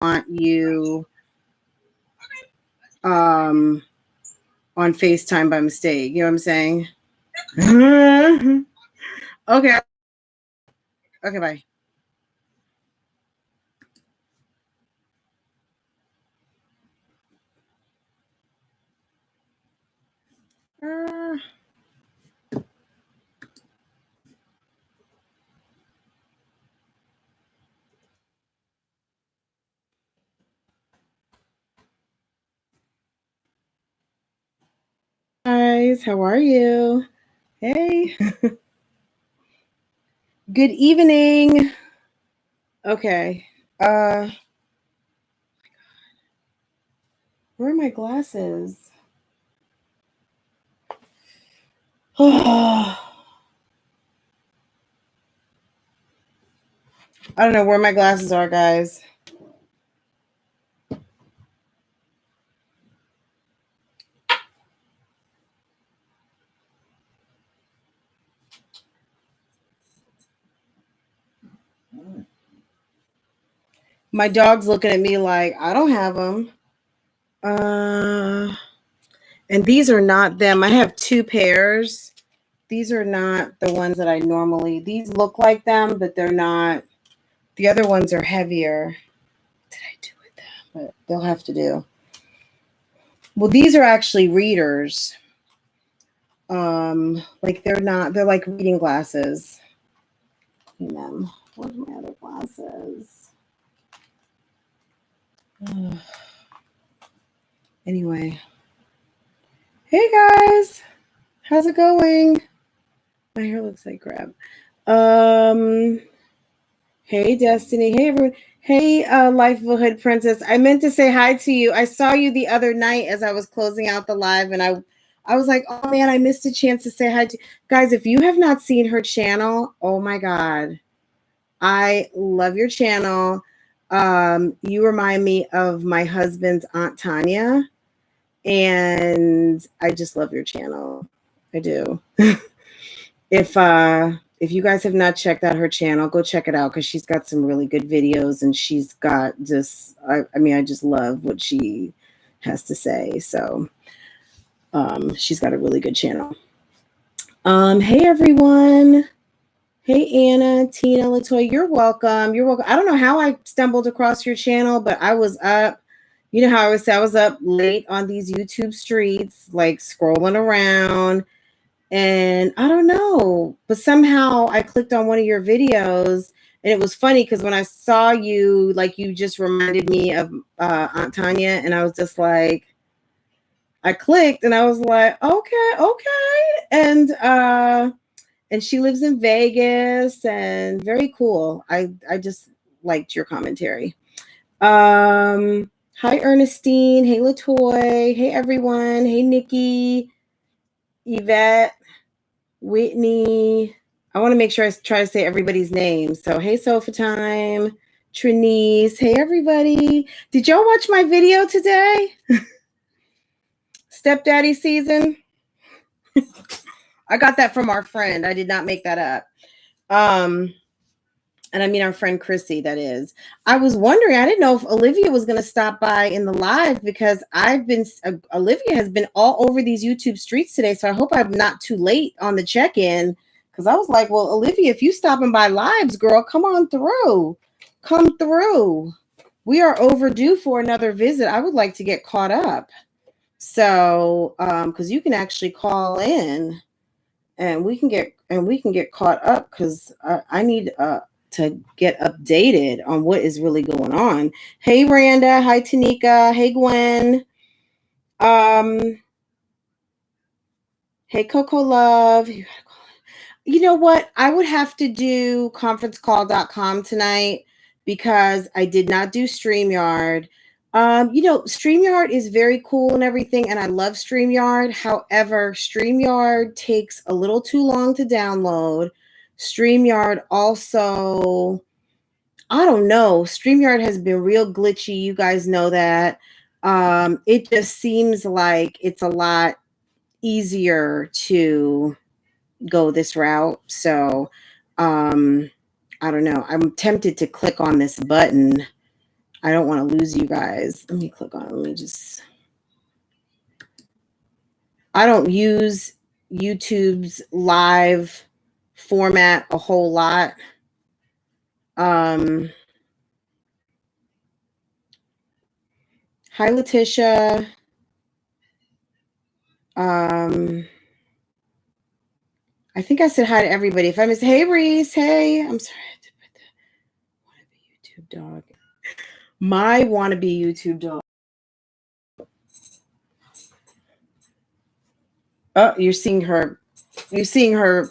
want you on FaceTime by mistake. You know what I'm saying? Okay. Okay, bye. Guys, how are you? Hey. Good evening. Okay. Where are my glasses? I don't know where my glasses are, guys. My dog's looking at me like, I don't have them. And these are not them. I have two pairs. These are not the ones that I normally, these look like them, but they're not. The other ones are heavier. What did I do with them? But they'll have to do. Well, these are actually readers. Like they're like reading glasses. Where's my other glasses? Anyway. Hey guys. How's it going? My hair looks like crap. Hey Destiny. Hey everyone. Hey Life of a Hood Princess. I meant to say hi to you. I saw you the other night as I was closing out the live, and I was like, oh man, I missed a chance to say hi to guys. If you have not seen her channel, oh my god. I love your channel. You remind me of my husband's Aunt Tanya, and I just love your channel. I do. If you guys have not checked out her channel, go check it out because she's got some really good videos, and she's got just I just love what she has to say. So she's got a really good channel. Hey everyone. Hey, Anna, Tina, Latoya, you're welcome. You're welcome. I don't know how I stumbled across your channel, but I was up. You know how I always say I was up late on these YouTube streets, like scrolling around. And I don't know, but somehow I clicked on one of your videos. And it was funny because when I saw you, like you just reminded me of Aunt Tanya. And I was just like, I clicked and I was like, okay. And she lives in Vegas and very cool. I just liked your commentary. Hi, Ernestine. Hey, Latoy. Hey, everyone. Hey, Nikki, Yvette, Whitney. I want to make sure I try to say everybody's name. So, hey, Sofa Time, Trinice. Hey, everybody. Did y'all watch my video today? Stepdaddy season. I got that from our friend. I did not make that up. And I mean our friend Chrissy, that is. I was wondering, I didn't know if Olivia was going to stop by in the live because Olivia has been all over these YouTube streets today. So I hope I'm not too late on the check-in because I was like, well, Olivia, if you stopping by lives, girl, come on through. Come through. We are overdue for another visit. I would like to get caught up. So, because you can actually call in and we can get caught up because I need to get updated on what is really going on. Hey Randa, hi Tanika, hey Gwen, hey Coco Love. You know what? I would have to do conferencecall.com tonight because I did not do StreamYard. StreamYard is very cool and everything, and I love StreamYard. However, StreamYard takes a little too long to download. StreamYard also, I don't know. StreamYard has been real glitchy. You guys know that. It just seems like it's a lot easier to go this route. So, I don't know. I'm tempted to click on this button. I don't want to lose you guys. Let me click on it. Let me just, I don't use YouTube's live format a whole lot. Hi, Letitia. I think I said hi to everybody. If I miss, hey, Reese. Hey, I'm sorry. I had to put the wannabe YouTube dog. My wannabe YouTube dog. Oh, you're seeing her. You're seeing her.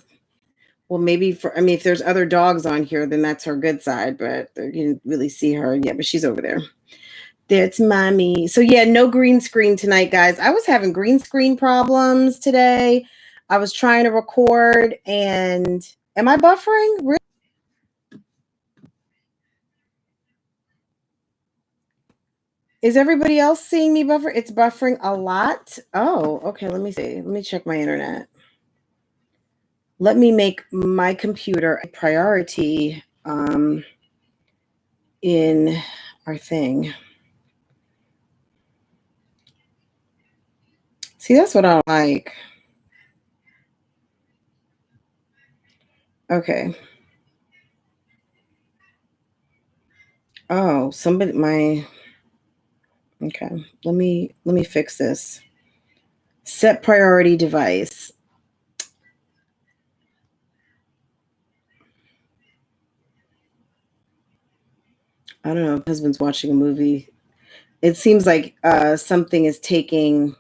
Well, maybe for, I mean, if there's other dogs on here, then that's her good side, but you can really see her. Yeah, but she's over there. That's mommy. So yeah, no green screen tonight, guys. I was having green screen problems today. I was trying to record and am I buffering? Really? Is everybody else seeing me buffer? It's buffering a lot. Oh, okay. Let me see. Let me check my internet. Let me make my computer a priority in our thing. See, that's what I don't like. Okay. Oh, somebody, okay. Let me fix this. Set priority device. I don't know. Husband's watching a movie. It seems like something is taking.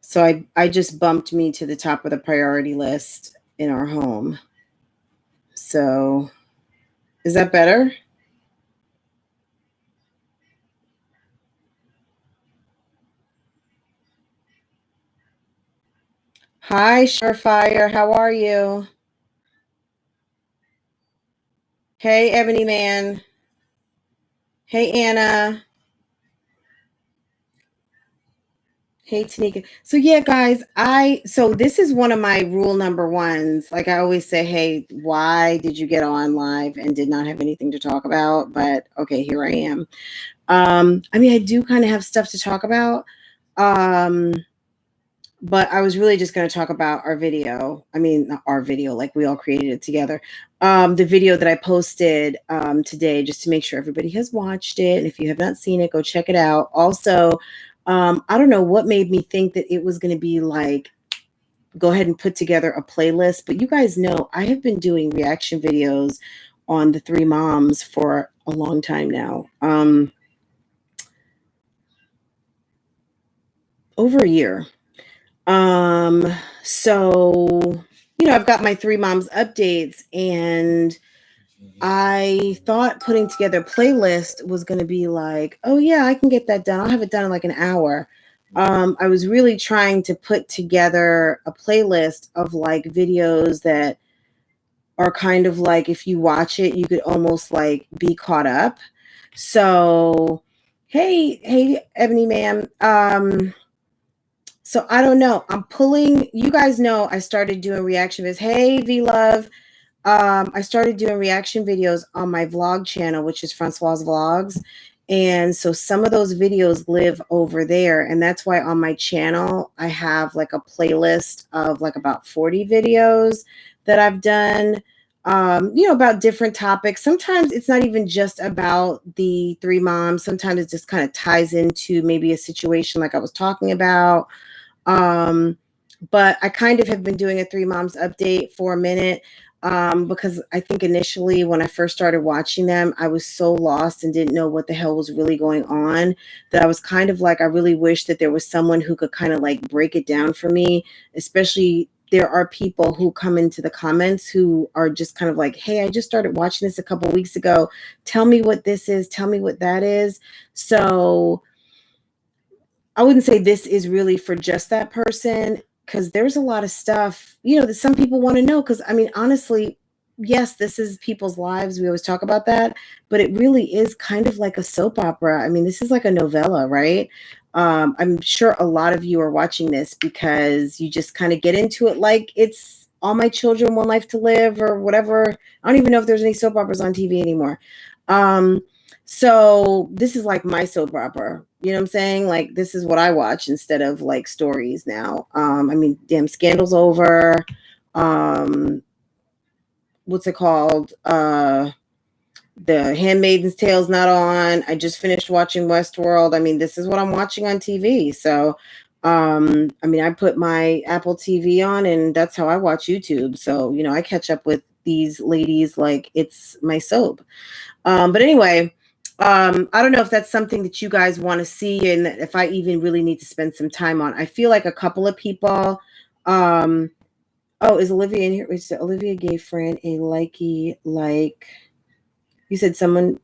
So I just bumped me to the top of the priority list in our home. So is that better? Hi, Surefire. How are you? Hey, Ebony Man. Hey, Anna. Hey, Tanika. So yeah, guys, so this is one of my rule number ones. Like I always say, hey, why did you get on live and did not have anything to talk about? But okay, here I am. I mean, I do kind of have stuff to talk about. But I was really just going to talk about our video. I mean, not our video, like we all created it together. The video that I posted today, just to make sure everybody has watched it. And if you have not seen it, go check it out. Also, I don't know what made me think that it was going to be like, go ahead and put together a playlist. But you guys know I have been doing reaction videos on the Three Moms for a long time now. Over a year. So, you know, I've got my Three Moms updates and I thought putting together a playlist was going to be like, oh yeah, I can get that done. I'll have it done in like an hour. I was really trying to put together a playlist of like videos that are kind of like, if you watch it, you could almost like be caught up. So, hey, Ebony ma'am. So I don't know. I'm pulling, you guys know I started doing reaction videos. Hey, V-Love. I started doing reaction videos on my vlog channel, which is Francois Vlogs. And so some of those videos live over there. And that's why on my channel, I have like a playlist of like about 40 videos that I've done, you know, about different topics. Sometimes it's not even just about the Three Moms. Sometimes it just kind of ties into maybe a situation like I was talking about. But I kind of have been doing a Three Moms update for a minute because I think initially when I first started watching them, I was so lost and didn't know what the hell was really going on that I was kind of like, I really wish that there was someone who could kind of like break it down for me, especially there are people who come into the comments who are just kind of like, hey, I just started watching this a couple of weeks ago. Tell me what this is. Tell me what that is. So I wouldn't say this is really for just that person because there's a lot of stuff, you know, that some people want to know. Because I mean, honestly, yes, this is people's lives. We always talk about that, but it really is kind of like a soap opera. I mean, this is like a novella, right? I'm sure a lot of you are watching this because you just kind of get into it like it's All My Children, One Life to Live or whatever. I don't even know if there's any soap operas on TV anymore. So this is like my soap opera. You know what I'm saying? Like, this is what I watch instead of like stories now. I mean, damn, Scandal's over. What's it called? The Handmaid's Tale's not on. I just finished watching Westworld. I mean, this is what I'm watching on TV. So, I mean, I put my Apple TV on and that's how I watch YouTube. So, you know, I catch up with these ladies like it's my soap. But anyway, I don't know if that's something that you guys want to see and if I even really need to spend some time on. I feel like a couple of people, oh, is Olivia in here? Is Olivia gave Fran a likey, like, you said someone,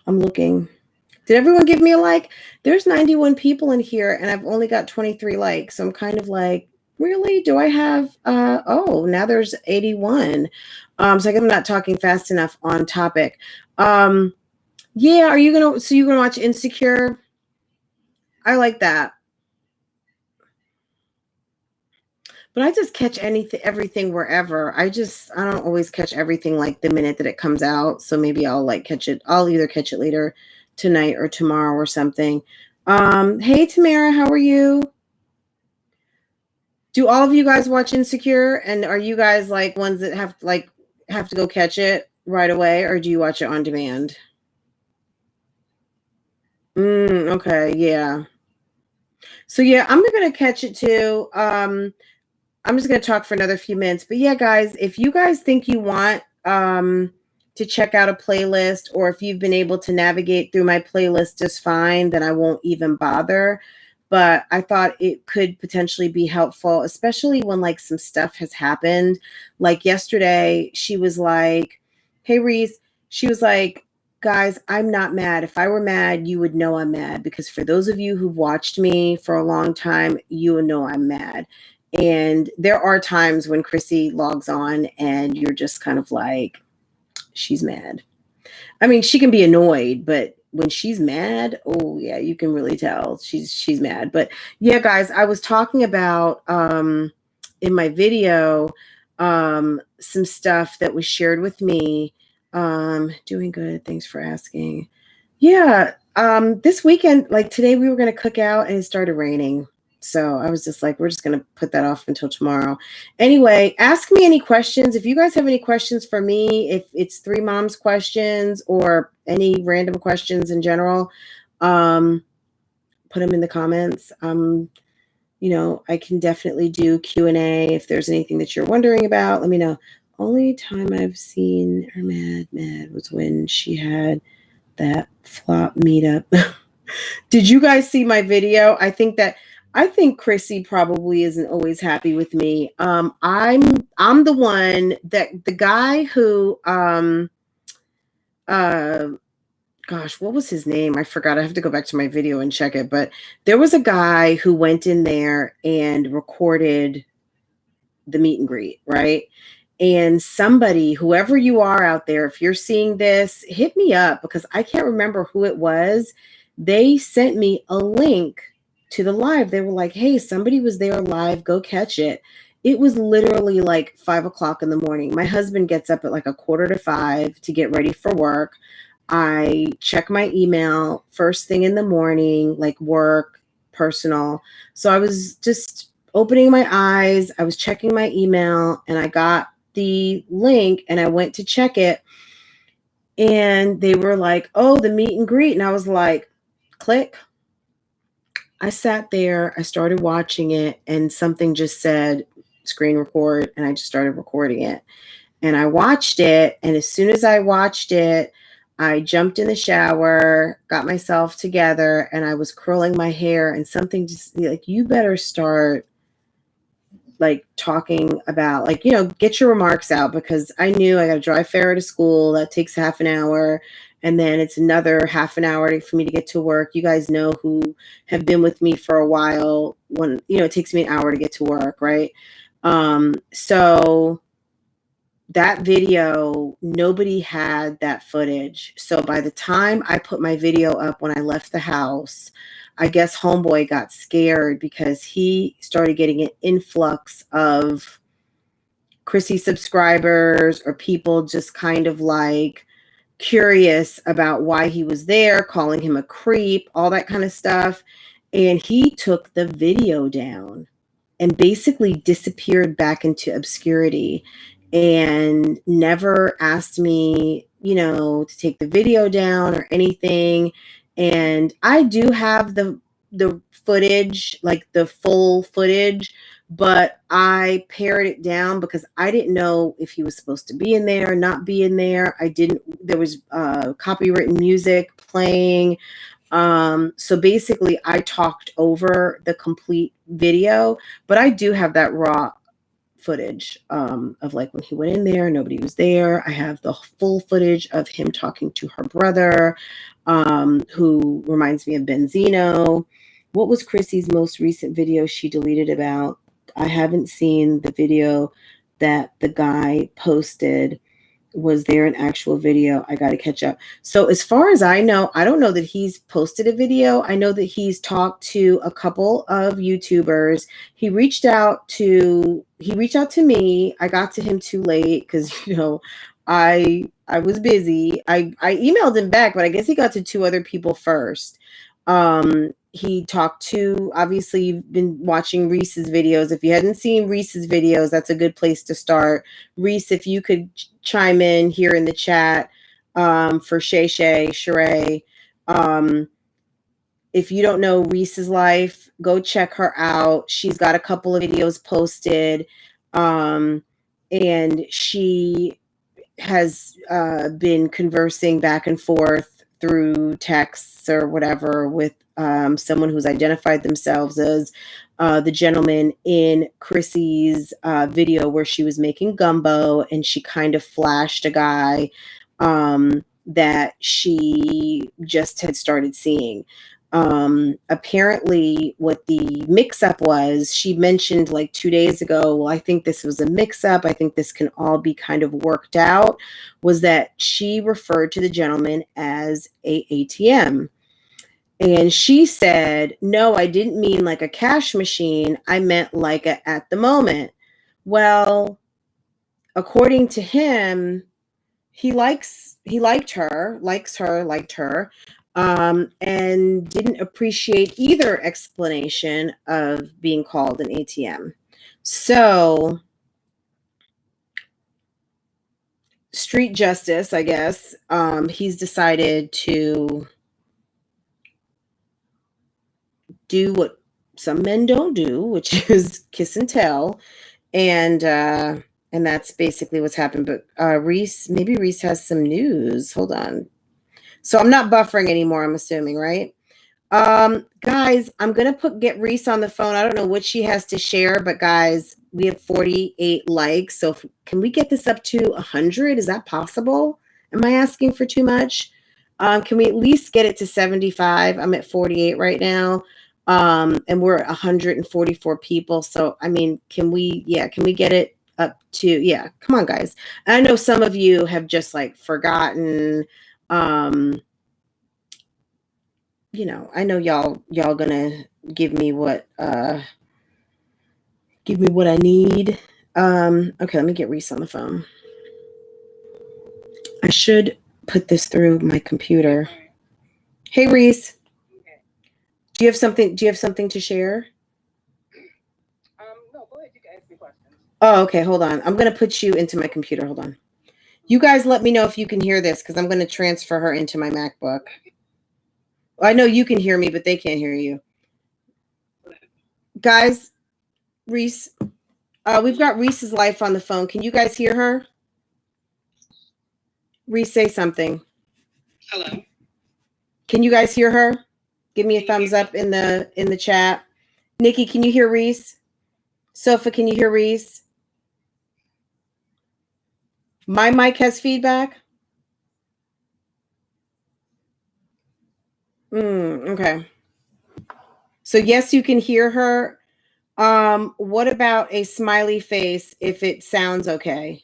I'm looking. Did everyone give me a like? There's 91 people in here and I've only got 23 likes. So I'm kind of like, really? Do I have, oh, now there's 81. So I guess I'm not talking fast enough on topic. Yeah, are you going to, so you're going to watch Insecure? I like that. But I just catch everything wherever. I don't always catch everything like the minute that it comes out. So maybe I'll like catch it. I'll either catch it later tonight or tomorrow or something. Hey Tamara, how are you? Do all of you guys watch Insecure? And are you guys like ones that have to go catch it right away, or do you watch it on demand? Okay, yeah. So yeah, I'm gonna catch it too. I'm just going to talk for another few minutes. But yeah, guys, if you guys think you want to check out a playlist, or if you've been able to navigate through my playlist just fine, then I won't even bother. But I thought it could potentially be helpful, especially when like some stuff has happened. Like yesterday, she was like, hey, Reese, she was like, guys, I'm not mad. If I were mad, you would know I'm mad, because for those of you who've watched me for a long time, you would know I'm mad. And there are times when Chrissy logs on and you're just kind of like, she's mad. I mean, she can be annoyed, but when she's mad, oh yeah, you can really tell she's mad. But yeah, guys, I was talking about in my video some stuff that was shared with me. Doing good. Thanks for asking. Yeah, this weekend, like today, we were going to cook out and it started raining. So I was just like, we're just going to put that off until tomorrow. Anyway, ask me any questions. If you guys have any questions for me, if it's Three Moms questions or any random questions in general, put them in the comments. You know, I can definitely do Q&A. If there's anything that you're wondering about, let me know. Only time I've seen her mad was when she had that flop meetup. Did you guys see my video? I think Chrissy probably isn't always happy with me. I'm the one that the guy who gosh, what was his name? I forgot. I have to go back to my video and check it. But there was a guy who went in there and recorded the meet and greet, right? And somebody, whoever you are out there, if you're seeing this, hit me up, because I can't remember who it was. They sent me a link to the live. They were like, hey, somebody was there live. Go catch it. It was literally like 5 o'clock in the morning. My husband gets up at like 4:45 to get ready for work. I check my email first thing in the morning, like work, personal. So I was just opening my eyes. I was checking my email and I got the link and I went to check it. And they were like, oh, the meet and greet. And I was like, click. I sat there, I started watching it, and something just said screen record, and I just started recording it. And I watched it, and as soon as I watched it, I jumped in the shower, got myself together, and I was curling my hair, and something just like, you better start like talking about, like, you know, get your remarks out, because I knew I got to drive Farrah to school. That takes half an hour. And then it's another half an hour for me to get to work. You guys know, who have been with me for a while, when, you know, it takes me an hour to get to work. Right. So that video, nobody had that footage. So by the time I put my video up when I left the house, I guess homeboy got scared because he started getting an influx of Chrissy subscribers or people just kind of like curious about why he was there, calling him a creep, all that kind of stuff. And he took the video down and basically disappeared back into obscurity and never asked me, you know, to take the video down or anything. And I do have the footage, like the full footage, but I pared it down because I didn't know if he was supposed to be in there or not be in there. There was copywritten music playing. So basically I talked over the complete video, but I do have that raw footage of like when he went in there, nobody was there. I have the full footage of him talking to her brother, who reminds me of Benzino. What was Chrissy's most recent video she deleted about? I haven't seen the video that the guy posted. Was there an actual video? I got to catch up. So as far as I know, I don't know that he's posted a video. I know that he's talked to a couple of YouTubers. He reached out to me. I got to him too late because, you know, I was busy. I emailed him back, but I guess he got to two other people first. He talked to, obviously you've been watching Reese's videos. If you hadn't seen Reese's videos, that's a good place to start. Reese, if you could chime in here in the chat for Sheree. If you don't know Reese's life, go check her out. She's got a couple of videos posted, and she has been conversing back and forth through texts or whatever with someone who's identified themselves as the gentleman in Chrissy's video where she was making gumbo, and she kind of flashed a guy that she just had started seeing. Apparently what the mix-up was, she mentioned like 2 days ago, well, I think this was a mix-up, I think this can all be kind of worked out, was that she referred to the gentleman as a ATM. And she said, no, I didn't mean like a cash machine. I meant like a at the moment. Well, according to him, he liked her, and didn't appreciate either explanation of being called an ATM. So, street justice, I guess, he's decided to do what some men don't do, which is kiss and tell. And that's basically what's happened. But maybe Reese has some news. Hold on. So I'm not buffering anymore, I'm assuming, right? Guys, I'm going to get Reese on the phone. I don't know what she has to share, but guys, we have 48 likes. So can we get this up to 100? Is that possible? Am I asking for too much? Can we at least get it to 75? I'm at 48 right now. And we're at 144 people. So, I mean, can we get it up to, come on, guys. And I know some of you have just like forgotten, you know, I know y'all gonna give me what I need. Okay, let me get Reese on the phone. I should put this through my computer. Hey, Reese. Do you have something to share? No, go ahead. You can ask me questions. Oh, okay. Hold on. I'm going to put you into my computer. Hold on. You guys let me know if you can hear this because I'm going to transfer her into my MacBook. I know you can hear me, but they can't hear you. Guys, Reese, we've got Reese's life on the phone. Can you guys hear her? Reese, say something. Hello. Can you guys hear her? Give me a thumbs up in the chat. Nikki, can you hear Reese? Sofa, can you hear Reese? My mic has feedback. Okay. So yes, you can hear her. What about a smiley face if it sounds okay?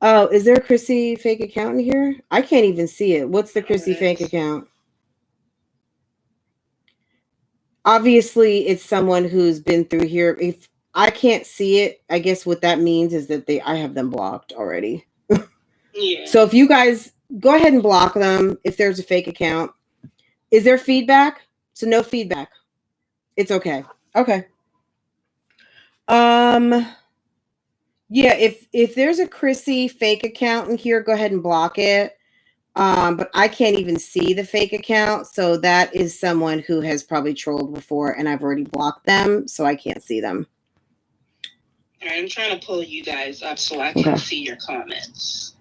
Oh, is there a Chrissy fake account in here? I can't even see it. What's the Chrissy fake account? obviously it's someone who's been through here. If I can't see it, I guess what that means is that I have them blocked already. Yeah. So if you guys go ahead and block them, if there's a fake account, is there feedback? So no feedback. It's okay. Okay. Yeah, if there's a Chrissy fake account in here, go ahead and block it. But I can't even see the fake account, so that is someone who has probably trolled before, and I've already blocked them, so I can't see them. All right, I'm trying to pull you guys up so I can see your comments.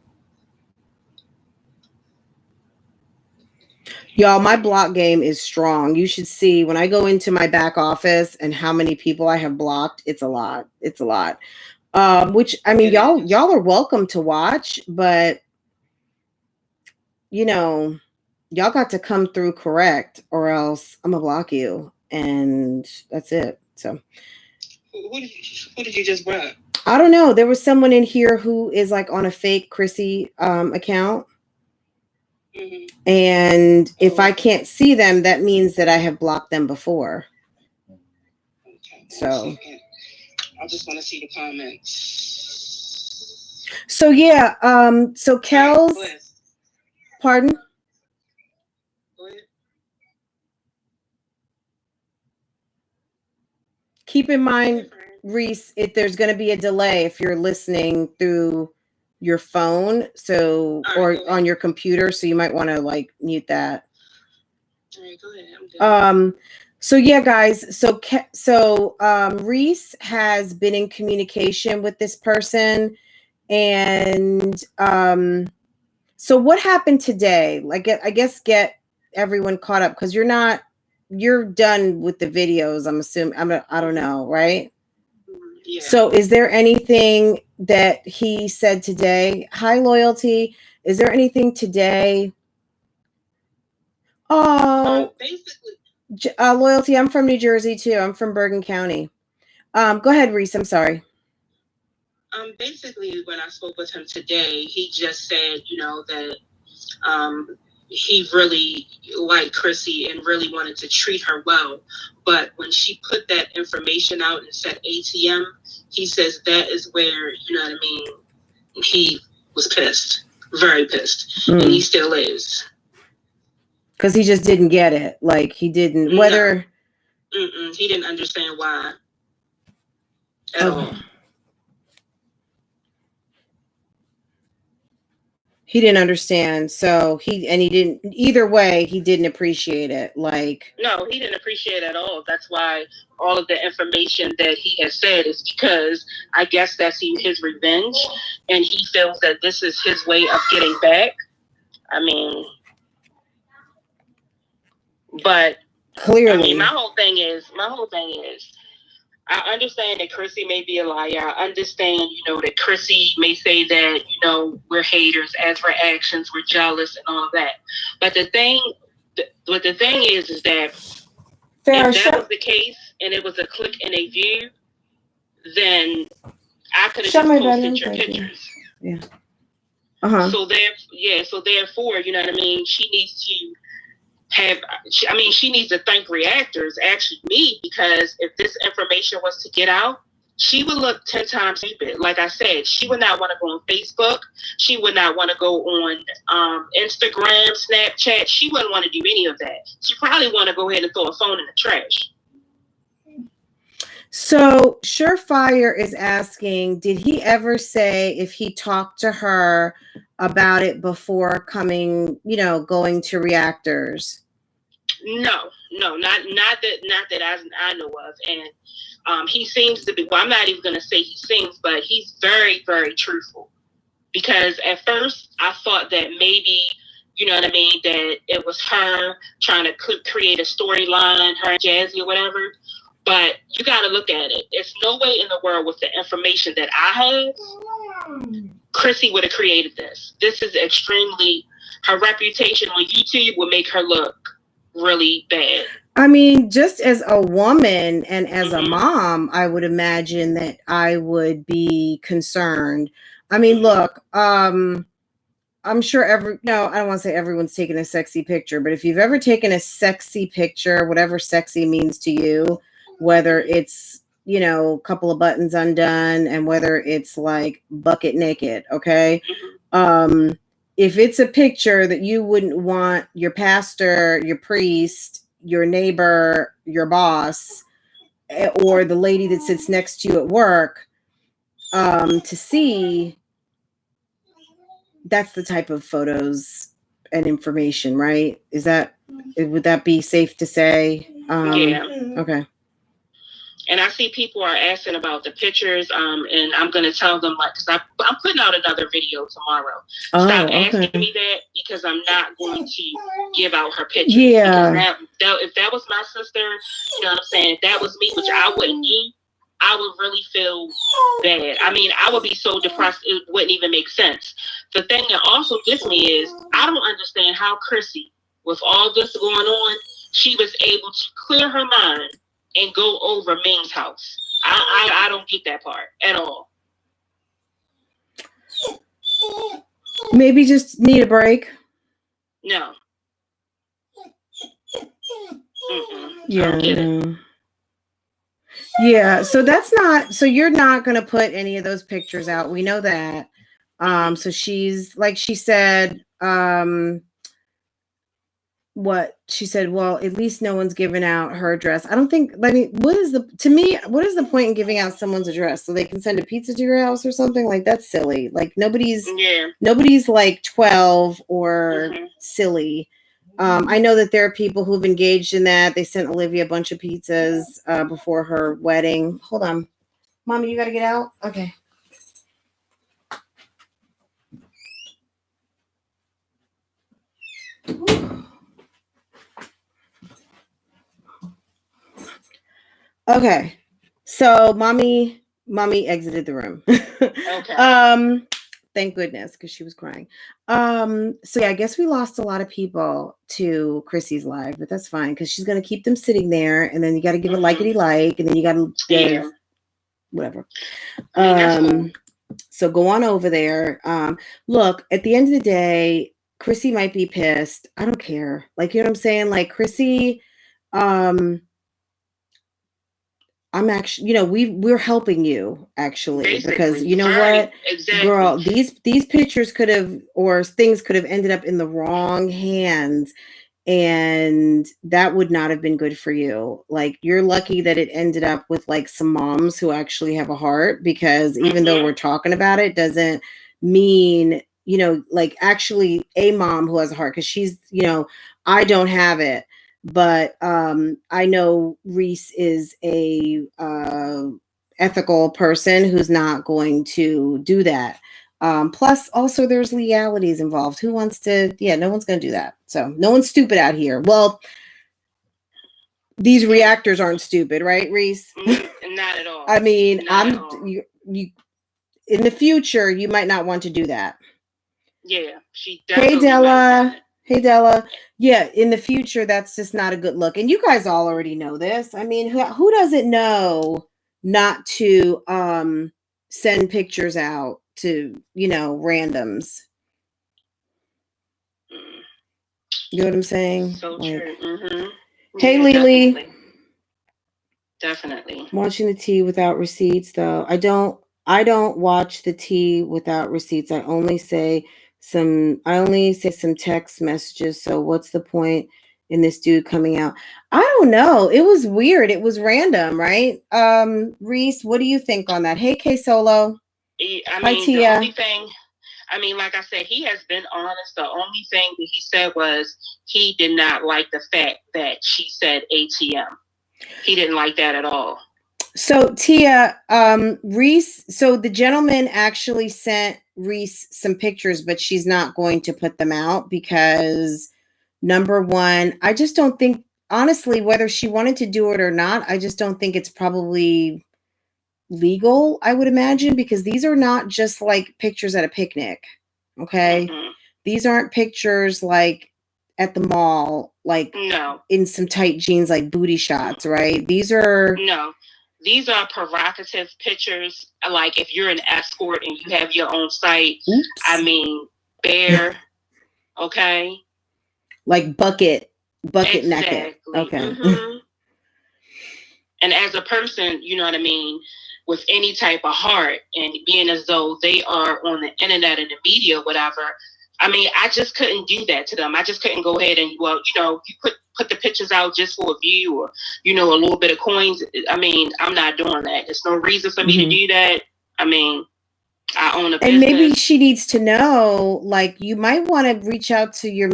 Y'all, my block game is strong. You should see when I go into my back office and how many people I have blocked. It's a lot. It's a lot. Which, I mean, y'all are welcome to watch, but you know, y'all got to come through correct, or else I'm gonna block you, and that's it. So, who did you just block? I don't know. There was someone in here who is like on a fake Chrissy account. Mm-hmm. And if I can't see them, that means that I have blocked them before. Okay, so I just want to see the comments. So yeah, so Kel's, pardon? Go ahead. Keep in mind, Reese, if there's going to be a delay if you're listening through your phone, so or on your computer, so you might want to like mute that. All right, go ahead. So yeah, guys, so Reese has been in communication with this person, and so what happened today? Like, I guess get everyone caught up, because you're done with the videos, I'm assuming. I don't know, right? Yeah. So is there anything that he said today? Hi, Loyalty. Is there anything today? Oh, basically, Loyalty, I'm from New Jersey too. I'm from Bergen County. Go ahead, Reese. I'm sorry. Basically, when I spoke with him today, he just said, you know, that he really liked Chrissy and really wanted to treat her well. But when she put that information out and said ATM, he says that is where, you know what I mean, he was pissed, very pissed, and he still is. Because he just didn't get it. Like, he didn't, whether... No. He didn't understand why at all. He didn't understand. So he didn't, either way, he didn't appreciate it. Like, no, he didn't appreciate it at all. That's why all of the information that he has said is because I guess that's his revenge, and he feels that this is his way of getting back. I mean, but clearly, I mean, my whole thing is, I understand that Chrissy may be a liar. I understand, you know, that Chrissy may say that, you know, we're haters as for actions, we're jealous and all that. But the thing is that if that was the case and it was a click and a view, then I could have just posted your pictures. Yeah. So therefore, you know what I mean? She needs to she needs to thank reactors, actually me, because if this information was to get out, she would look 10 times stupid. Like I said, she would not want to go on Facebook. She would not want to go on Instagram, Snapchat. She wouldn't want to do any of that. She probably want to go ahead and throw a phone in the trash. So Surefire is asking, did he ever say if he talked to her about it before coming, you know, going to reactors? No, not that I know of. And he seems to be, well, I'm not even going to say he seems, but he's very, very truthful. Because at first I thought that maybe, you know what I mean, that it was her trying to create a storyline, her and Jazzy or whatever. But you got to look at it. There's no way in the world with the information that I have, Chrissy would have created this. This is extremely, her reputation on YouTube would make her look really bad. I mean, just as a woman and as a mom, I would imagine that I would be concerned. I mean, look, I'm sure I don't want to say everyone's taken a sexy picture, but if you've ever taken a sexy picture, whatever sexy means to you, whether it's, a couple of buttons undone and whether it's like bucket naked, okay? If it's a picture that you wouldn't want your pastor, your priest, your neighbor, your boss, or the lady that sits next to you at work to see, that's the type of photos and information, right? Would that be safe to say? Yeah. Okay. And I see people are asking about the pictures, and I'm going to tell them, like, because I'm putting out another video tomorrow. Stop asking me that, because I'm not going to give out her pictures. Yeah. Because if that was my sister, you know what I'm saying, if that was me, which I wouldn't do, I would really feel bad. I mean, I would be so depressed, it wouldn't even make sense. The thing that also gets me is, I don't understand how Chrissy, with all this going on, she was able to clear her mind and go over Ming's house. I don't get that part at all. Maybe just need a break. No. Yeah. Yeah. So you're not going to put any of those pictures out. We know that. So she's, like she said, what she said, well, at least no one's given out her address. I don't think, what is the point in giving out someone's address so they can send a pizza to your house or something? Like, that's silly. Like, nobody's like 12 or silly. I know that there are people who've engaged in that. They sent Olivia a bunch of pizzas before her wedding. Hold on. Mommy, you got to get out? Okay. Okay, so mommy exited the room. Okay. Thank goodness, because she was crying. So yeah, I guess we lost a lot of people to Chrissy's live, but that's fine, because she's gonna keep them sitting there, and then you got to give a likety like, and then you got to give whatever. So go on over there. Look, at the end of the day, Chrissy might be pissed. I don't care. Like, you know what I'm saying? Like, Chrissy, I'm actually, we're helping you actually. Basically, because you know what, exactly. Girl, these pictures could have, or things could have ended up in the wrong hands, and that would not have been good for you. Like, you're lucky that it ended up with like some moms who actually have a heart, because even though we're talking about it, doesn't mean, like actually a mom who has a heart, because she's, I don't have it. But I know Reese is a ethical person who's not going to do that. Plus, also, there's legalities involved. Who wants to? Yeah, no one's going to do that. So no one's stupid out here. Well, these reactors aren't stupid, right, Reese? Not at all. I mean, you in the future, you might not want to do that. Yeah, she definitely. Hey, Della. Hey, Della. Yeah, in the future, that's just not a good look. And you guys all already know this. I mean, who doesn't know not to send pictures out to, randoms? You know what I'm saying? So true. Mm-hmm. Hey, yeah, Lily. Definitely. Watching the tea without receipts, though. I don't watch the tea without receipts. I only say some text messages. So what's the point in this dude coming out? I don't know. It was weird. It was random, right? Reese, what do you think on that? Hey, K Solo. Hi, Tia. The only thing, like I said, he has been honest. The only thing that he said was he did not like the fact that she said ATM. He didn't like that at all. So Tia, Reese, so the gentleman actually sent Reese some pictures, but she's not going to put them out because, number one, I just don't think, honestly, whether she wanted to do it or not, I just don't think it's probably legal, I would imagine, because these are not just like pictures at a picnic. Okay. Mm-hmm. These aren't pictures like at the mall, like in some tight jeans, like booty shots, right? These are provocative pictures. Like if you're an escort and you have your own site, oops. bare, okay? Like bucket Exactly. naked. Okay. And as a person, you know what I mean, with any type of heart and being as though they are on the internet and the media, whatever, I mean, I just couldn't do that to them. I just couldn't go ahead and, well, you know, you put the pictures out just for a view or, you know, a little bit of coins. I mean, I'm not doing that. There's no reason for me to do that. I mean, I own a business. And maybe she needs to know, like, you might want to reach out to your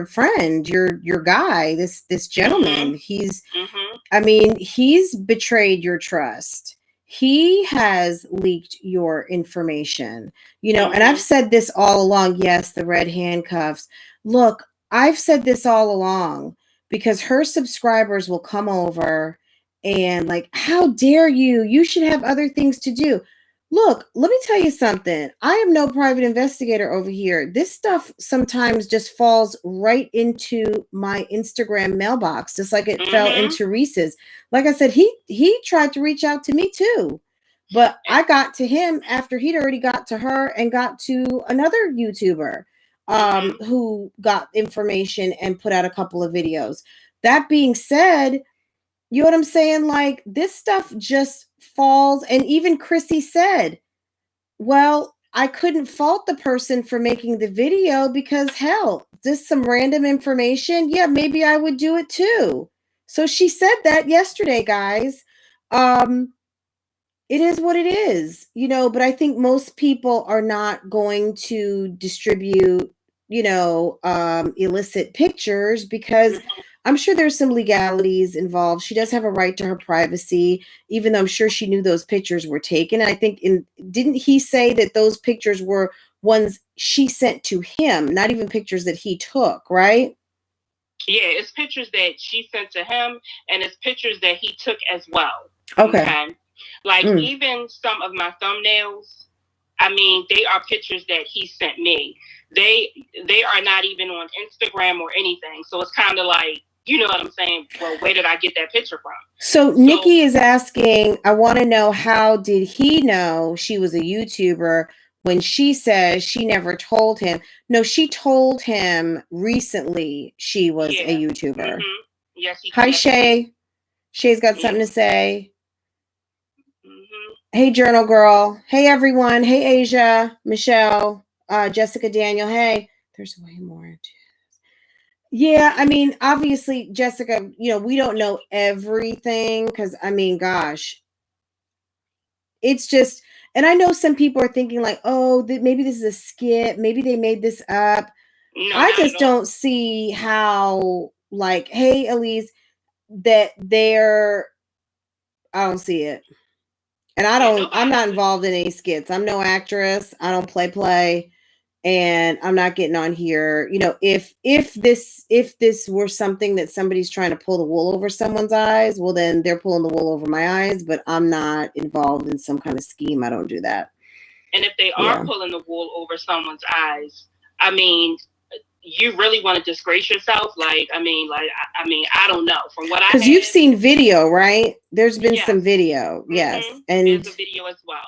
friend, your guy, this gentleman. He's, I mean, he's betrayed your trust. He has leaked your information, you know, and I've said this all along. Yes, the red handcuffs. Look, I've said this all along because her subscribers will come over and like, how dare you? You should have other things to do. Look, let me tell you something. I am no private investigator over here. This stuff sometimes just falls right into my Instagram mailbox, just like it fell into Reese's. Like I said, he tried to reach out to me too, but I got to him after he'd already got to her and got to another YouTuber who got information and put out a couple of videos. That being said, you know what I'm saying? Like, this stuff just falls. And even Chrissy said, well, I couldn't fault the person for making the video because, hell, just some random information. Yeah, maybe I would do it too. So she said that yesterday, guys. It is what it is, you know, but I think most people are not going to distribute, you know, illicit pictures because I'm sure there's some legalities involved. She does have a right to her privacy, even though I'm sure she knew those pictures were taken. I think didn't he say that those pictures were ones she sent to him, not even pictures that he took, right? Yeah, it's pictures that she sent to him and it's pictures that he took as well. Okay. Like even some of my thumbnails, I mean, they are pictures that he sent me. They are not even on Instagram or anything. So it's kind of like, you know what I'm saying? Well, where did I get that picture from? So Nikki is asking, I want to know, how did he know she was a YouTuber when she says she never told him? No, she told him recently she was a YouTuber. Yes. Hi, Shay. Shay's got something to say. Hey, Journal Girl. Hey, everyone. Hey, Asia, Michelle, Jessica, Daniel. Hey, there's way more. Yeah, I mean, obviously, Jessica, you know, we don't know everything because, I mean, gosh, it's just, and I know some people are thinking like, oh, maybe this is a skit. Maybe they made this up. No, I just don't see how, like, hey, Elise, that I don't see it. And I'm not involved in any skits. I'm no actress. I don't play. And I'm not getting on here. You know, if this were something that somebody's trying to pull the wool over someone's eyes, well, then they're pulling the wool over my eyes, but I'm not involved in some kind of scheme. I don't do that. And if they are pulling the wool over someone's eyes, I mean, you really want to disgrace yourself? Like, I mean, I don't know. From what I because you've seen video, right? There's been some video, yes, and there's a video as well.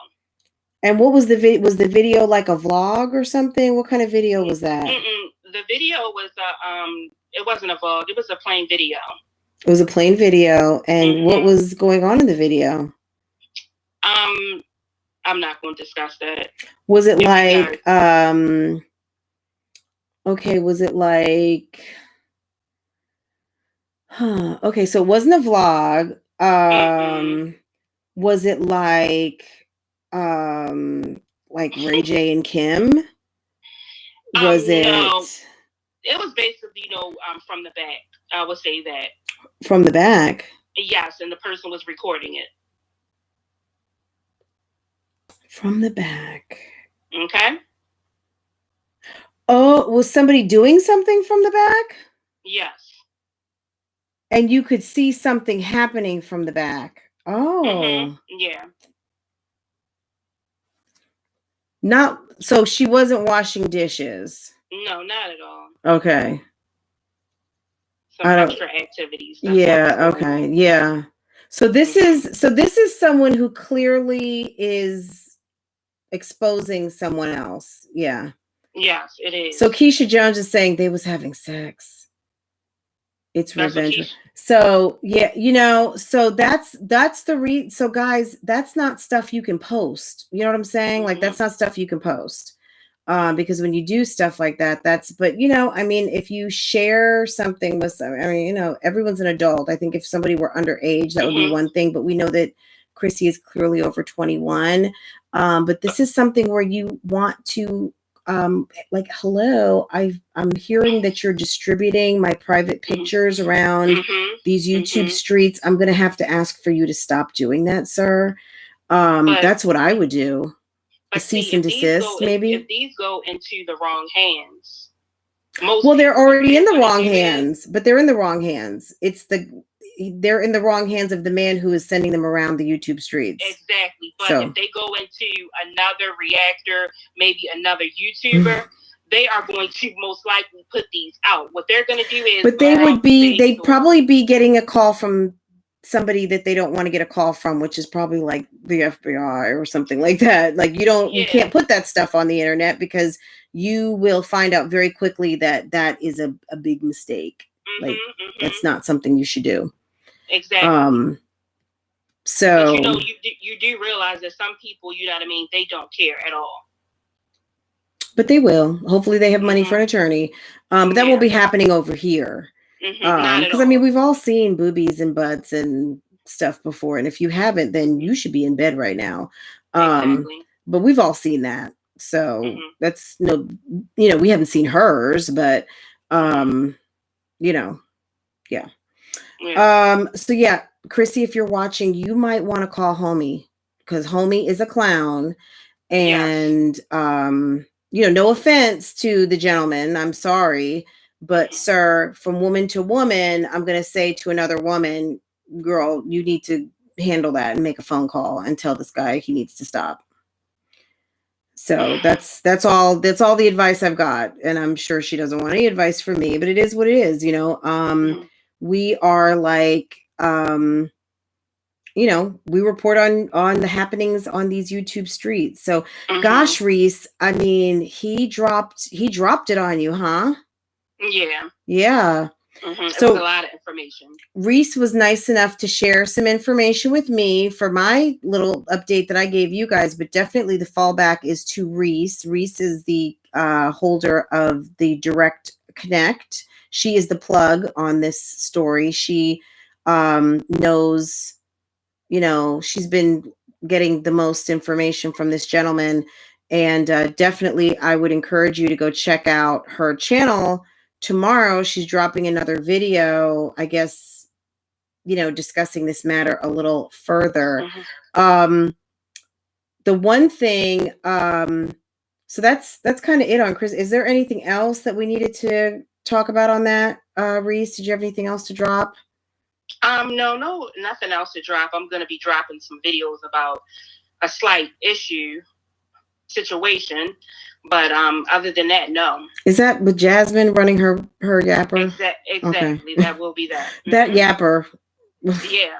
And what was the video? Was the video like a vlog or something? What kind of video was that? The video was it wasn't a vlog. It was a plain video. It was a plain video, and what was going on in the video? I'm not going to discuss that. Was it like okay, was it like, okay, so it wasn't a vlog. Was it like Ray J and Kim? Was it? No. It was basically, you know, from the back. I would say that. From the back? Yes, and the person was recording it. From the back. Okay. Oh, was somebody doing something from the back? Yes. And you could see something happening from the back. Oh. Yeah. Not so she wasn't washing dishes. No, not at all. Okay. Some extra activities. Yeah, okay. Yeah. So this is someone who clearly is exposing someone else. Yeah. Yes, it is. So Keisha Jones is saying they was having sex. It's That's revenge. So yeah, you know, so that's the so guys, that's not stuff you can post. You know what I'm saying? Like that's not stuff you can post. Because when you do stuff like that, but you know, I mean, if you share something with I mean, you know, everyone's an adult. I think if somebody were underage, that would be one thing, but we know that Chrissy is clearly over 21. But this is something where you want to, like, hello, I'm hearing that you're distributing my private pictures around these YouTube streets. I'm going to have to ask for you to stop doing that, sir. That's what I would do. A cease and desist, maybe. If these go into the wrong hands, well, they're already in the wrong hands. But they're in the wrong hands. They're in the wrong hands of the man who is sending them around the YouTube streets. Exactly. But if they go into another reactor, maybe another YouTuber, they are going to most likely put these out. What they're going to do is, but they'd probably be getting a call from somebody that they don't want to get a call from, which is probably like the FBI or something like that. Like you can't put that stuff on the internet because you will find out very quickly that that is a big mistake. That's not something you should do. Exactly. So but you know, you do realize that some people, you know what I mean, they don't care at all. But they will. Hopefully they have money for an attorney. But that won't be happening over here. Because I mean, we've all seen boobies and butts and stuff before, and if you haven't, then you should be in bed right now. Exactly. But we've all seen that, so that's no, you know, we haven't seen hers, but you know, yeah. So yeah, Chrissy, if you're watching, you might want to call Homie, because Homie is a clown, and you know, no offense to the gentleman, I'm sorry. But sir, from woman to woman, I'm going to say to another woman, girl, you need to handle that and make a phone call and tell this guy he needs to stop. So that's all the advice I've got. And I'm sure she doesn't want any advice from me, but it is what it is. You know, we are like, you know, we report on the happenings on these YouTube streets. So gosh, Reese, I mean, he dropped it on you, huh? Yeah. So it was a lot of information. Reese was nice enough to share some information with me for my little update that I gave you guys, but definitely the fallback is to Reese. Reese is the holder of the Direct Connect. She is the plug on this story. She knows, you know, she's been getting the most information from this gentleman, and definitely I would encourage you to go check out her channel. Tomorrow she's dropping another video, I guess, you know, discussing this matter a little further. The one thing, so that's kind of it on Chris. Is there anything else that we needed to talk about on that? Reese, did you have anything else to drop? No, nothing else to drop. I'm going to be dropping some videos about a slight issue situation. But other than that, no. Is that with Jasmine running her yapper? Exactly. Okay. That will be that. That yapper. Yeah.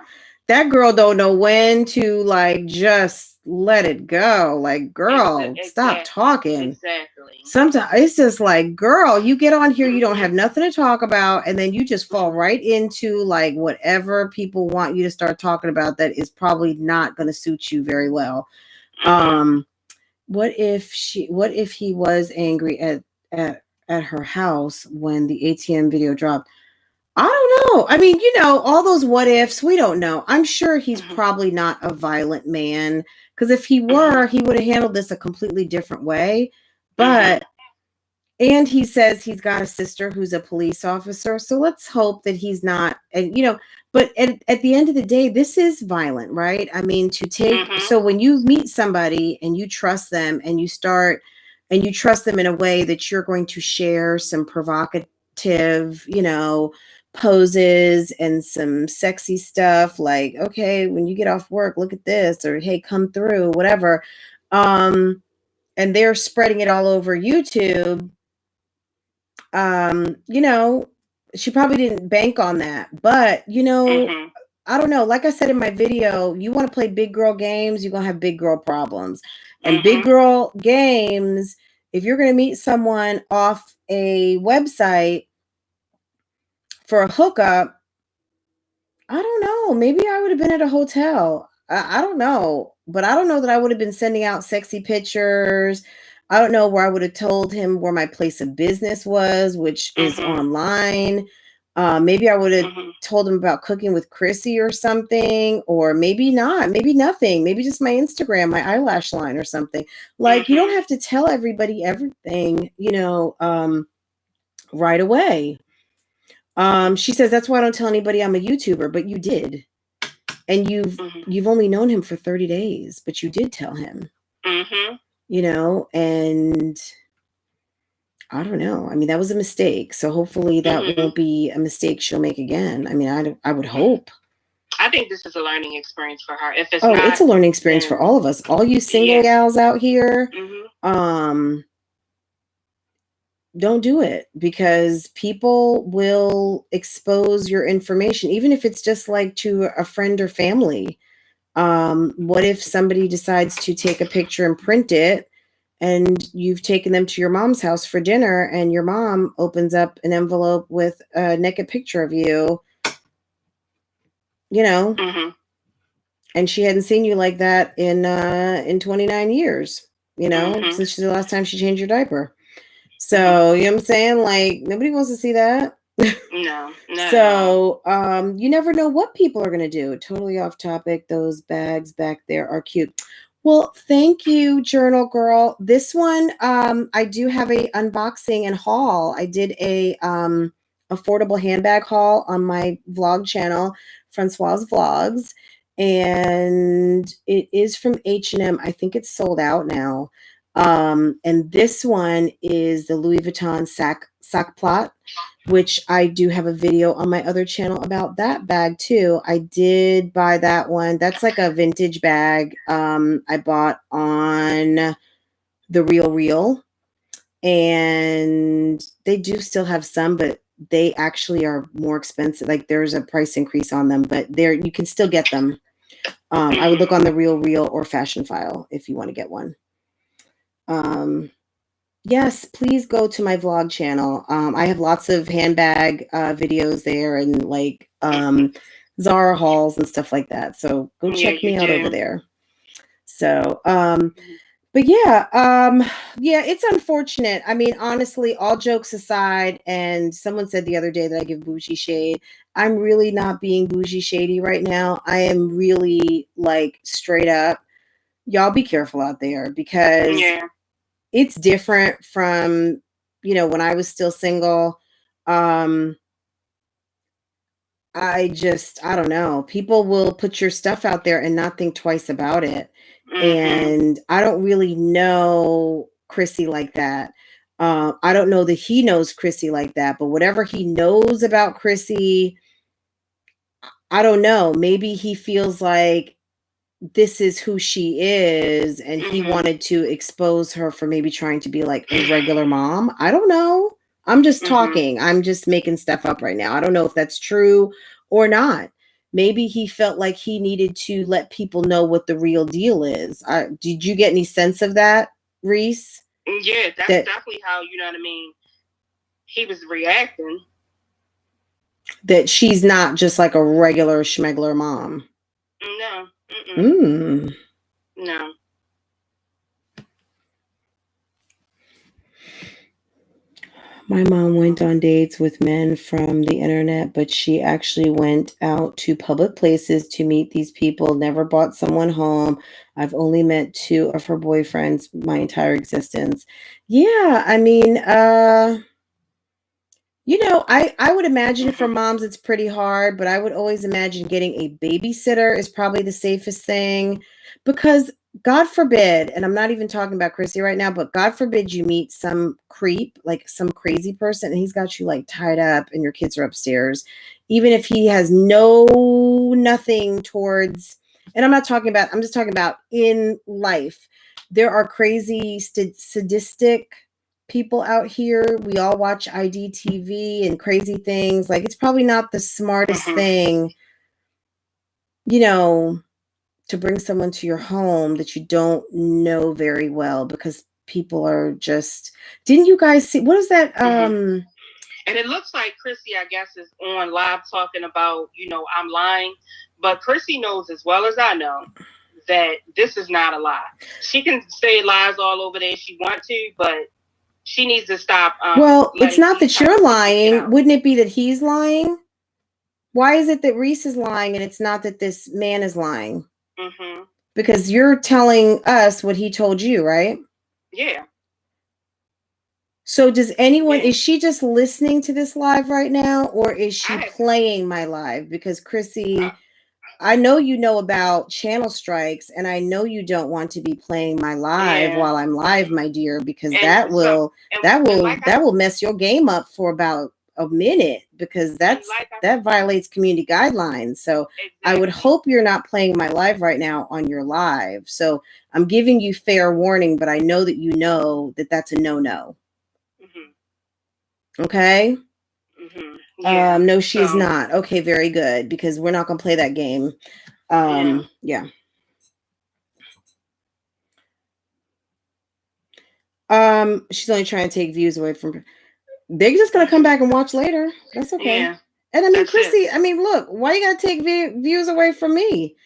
That girl don't know when to, like, just let it go. Like, girl, stop talking. Exactly. Sometimes it's just like, girl, you get on here, you don't have nothing to talk about, and then you just fall right into, like, whatever people want you to start talking about that is probably not going to suit you very well. What if he was angry at her house when the ATM video dropped? I don't know. I mean, you know, all those what ifs, we don't know. I'm sure he's probably not a violent man, because if he were, he would have handled this a completely different way. But and he says he's got a sister who's a police officer, so let's hope that he's not. And you know, but at the end of the day, this is violent, right? I mean, to take so when you meet somebody and you trust them and you trust them in a way that you're going to share some provocative, you know, poses and some sexy stuff, like, okay, when you get off work, look at this, or hey, come through, whatever. And they're spreading it all over YouTube. You know, she probably didn't bank on that, but you know, I don't know. Like I said in my video, you want to play big girl games, you're gonna have big girl problems. And big girl games, If you're going to meet someone off a website for a hookup, I don't know. Maybe I would have been at a hotel. I don't know. But I don't know that I would have been sending out sexy pictures. I don't know where I would have told him where my place of business was, which is online. Maybe I would have told him about cooking with Chrissy or something, or maybe not. Maybe nothing. Maybe just my Instagram, my eyelash line or something. Like, you don't have to tell everybody everything, right away. She says, that's why I don't tell anybody I'm a YouTuber, but you did. And you've only known him for 30 days, but you did tell him, and I don't know. I mean, that was a mistake. So hopefully that won't be a mistake she'll make again. I mean, I would hope. I think this is a learning experience for her. If it's it's a learning experience for all of us. All you single gals out here, don't do it, because people will expose your information, even if it's just like to a friend or family. What if somebody decides to take a picture and print it, and you've taken them to your mom's house for dinner, and your mom opens up an envelope with a naked picture of you, and she hadn't seen you like that in 29 years, since the last time she changed your diaper. So, you know what I'm saying? Like, nobody wants to see that. No. So, you never know what people are going to do. Totally off topic. Those bags back there are cute. Well, thank you, Journal Girl. This one, I do have a unboxing and haul. I did a affordable handbag haul on my vlog channel, Francois Vlogs, and it is from H&M. I think it's sold out now. And this one is the Louis Vuitton sac plot, which I do have a video on my other channel about that bag too. I did buy that one. That's like a vintage bag. I bought on the Real, and they do still have some, but they actually are more expensive. Like, there's a price increase on them, but you can still get them. I would look on the Real or Fashion File if you want to get one. Yes, please go to my vlog channel. I have lots of handbag videos there, and like Zara hauls and stuff like that. So go check me out over there. So, but yeah, it's unfortunate. I mean, honestly, all jokes aside, and someone said the other day that I give bougie shade. I'm really not being bougie shady right now. I am really, like, straight up. Y'all be careful out there, because it's different from, when I was still single. I don't know. People will put your stuff out there and not think twice about it. And I don't really know Chrissy like that. I don't know that he knows Chrissy like that, but whatever he knows about Chrissy, I don't know. Maybe he feels like this is who she is, and he wanted to expose her for maybe trying to be like a regular mom. I don't know. I'm just talking. I'm just making stuff up right now. I don't know if that's true or not. Maybe he felt like he needed to let people know what the real deal is. Did you get any sense of that, Reese? Yeah, that's definitely how, you know what I mean, he was reacting. That she's not just like a regular schmegler mom. No. No. My mom went on dates with men from the internet, but she actually went out to public places to meet these people, never brought someone home. I've only met 2 of her boyfriends my entire existence. Yeah, I mean, I would imagine for moms it's pretty hard, but I would always imagine getting a babysitter is probably the safest thing, because God forbid, and I'm not even talking about Chrissy right now, but God forbid you meet some creep, like some crazy person, and he's got you like tied up and your kids are upstairs, even if he has nothing towards, and I'm just talking about in life. There are crazy, sadistic people out here. We all watch IDTV and crazy things. Like, it's probably not the smartest thing, to bring someone to your home that you don't know very well, because people are just, didn't you guys see, what is that? And it looks like Chrissy, I guess, is on live talking about, I'm lying. But Chrissy knows as well as I know that this is not a lie. She can say lies all over there if she wants to, but she needs to stop. Well, it's not that you're lying. Wouldn't it be that he's lying? Why is it that Reese is lying and it's not that this man is lying? Mm-hmm. Because you're telling us what he told you, right? Yeah. So does anyone, is she just listening to this live right now, or is she playing my live? Because Chrissy, I know you know about channel strikes, and I know you don't want to be playing my live while I'm live, my dear, because that will mess your game up for about a minute, because that violates community guidelines. So I would hope you're not playing my live right now on your live. So I'm giving you fair warning, but I know that you know that that's a no-no. Okay. Yeah, no, she is not. Okay, very good, because we're not gonna play that game. Yeah. She's only trying to take views away from her. They're just gonna come back and watch later. That's okay. Yeah. And I mean, Chrissy, I mean, look, why you gotta take views away from me?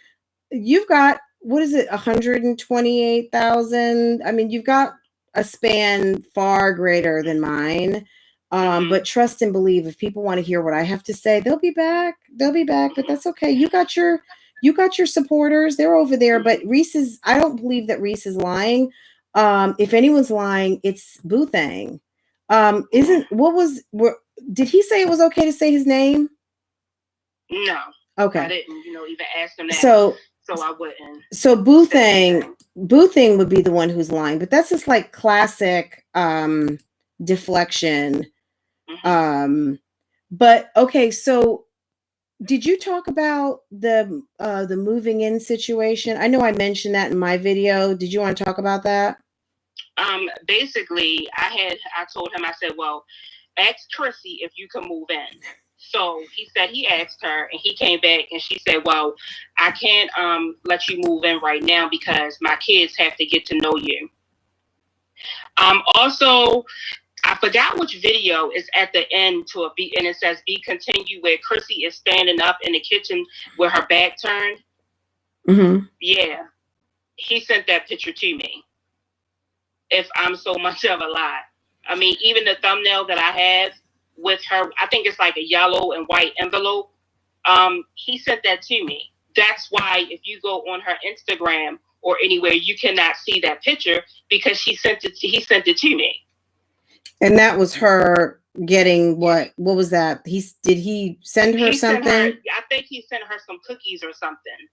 You've got, what is it, 128,000? I mean, you've got a span far greater than mine. But trust and believe, if people want to hear what I have to say, they'll be back. They'll be back, but that's okay. You got your supporters. They're over there. But I don't believe that Reese is lying. If anyone's lying, it's Boothang. Did he say it was okay to say his name? No. Okay. I didn't, even ask him that. So I wouldn't. So Boothang would be the one who's lying, but that's just like classic deflection. But okay, so did you talk about the moving in situation? I know I mentioned that in my video. Did you want to talk about that? Basically, I told him, I said, well, ask Chrissy if you can move in. So he said he asked her, and he came back and she said, well, I can't let you move in right now because my kids have to get to know you. Also, I forgot which video is at the end and it says be continued, where Chrissy is standing up in the kitchen with her back turned. Mm-hmm. Yeah. He sent that picture to me. If I'm so much of a lie. I mean, even the thumbnail that I have with her, I think it's like a yellow and white envelope. He sent that to me. That's why if you go on her Instagram or anywhere, you cannot see that picture, because he sent it to me. And that was her getting what was that? Did he send her something? I think he sent her some cookies or something.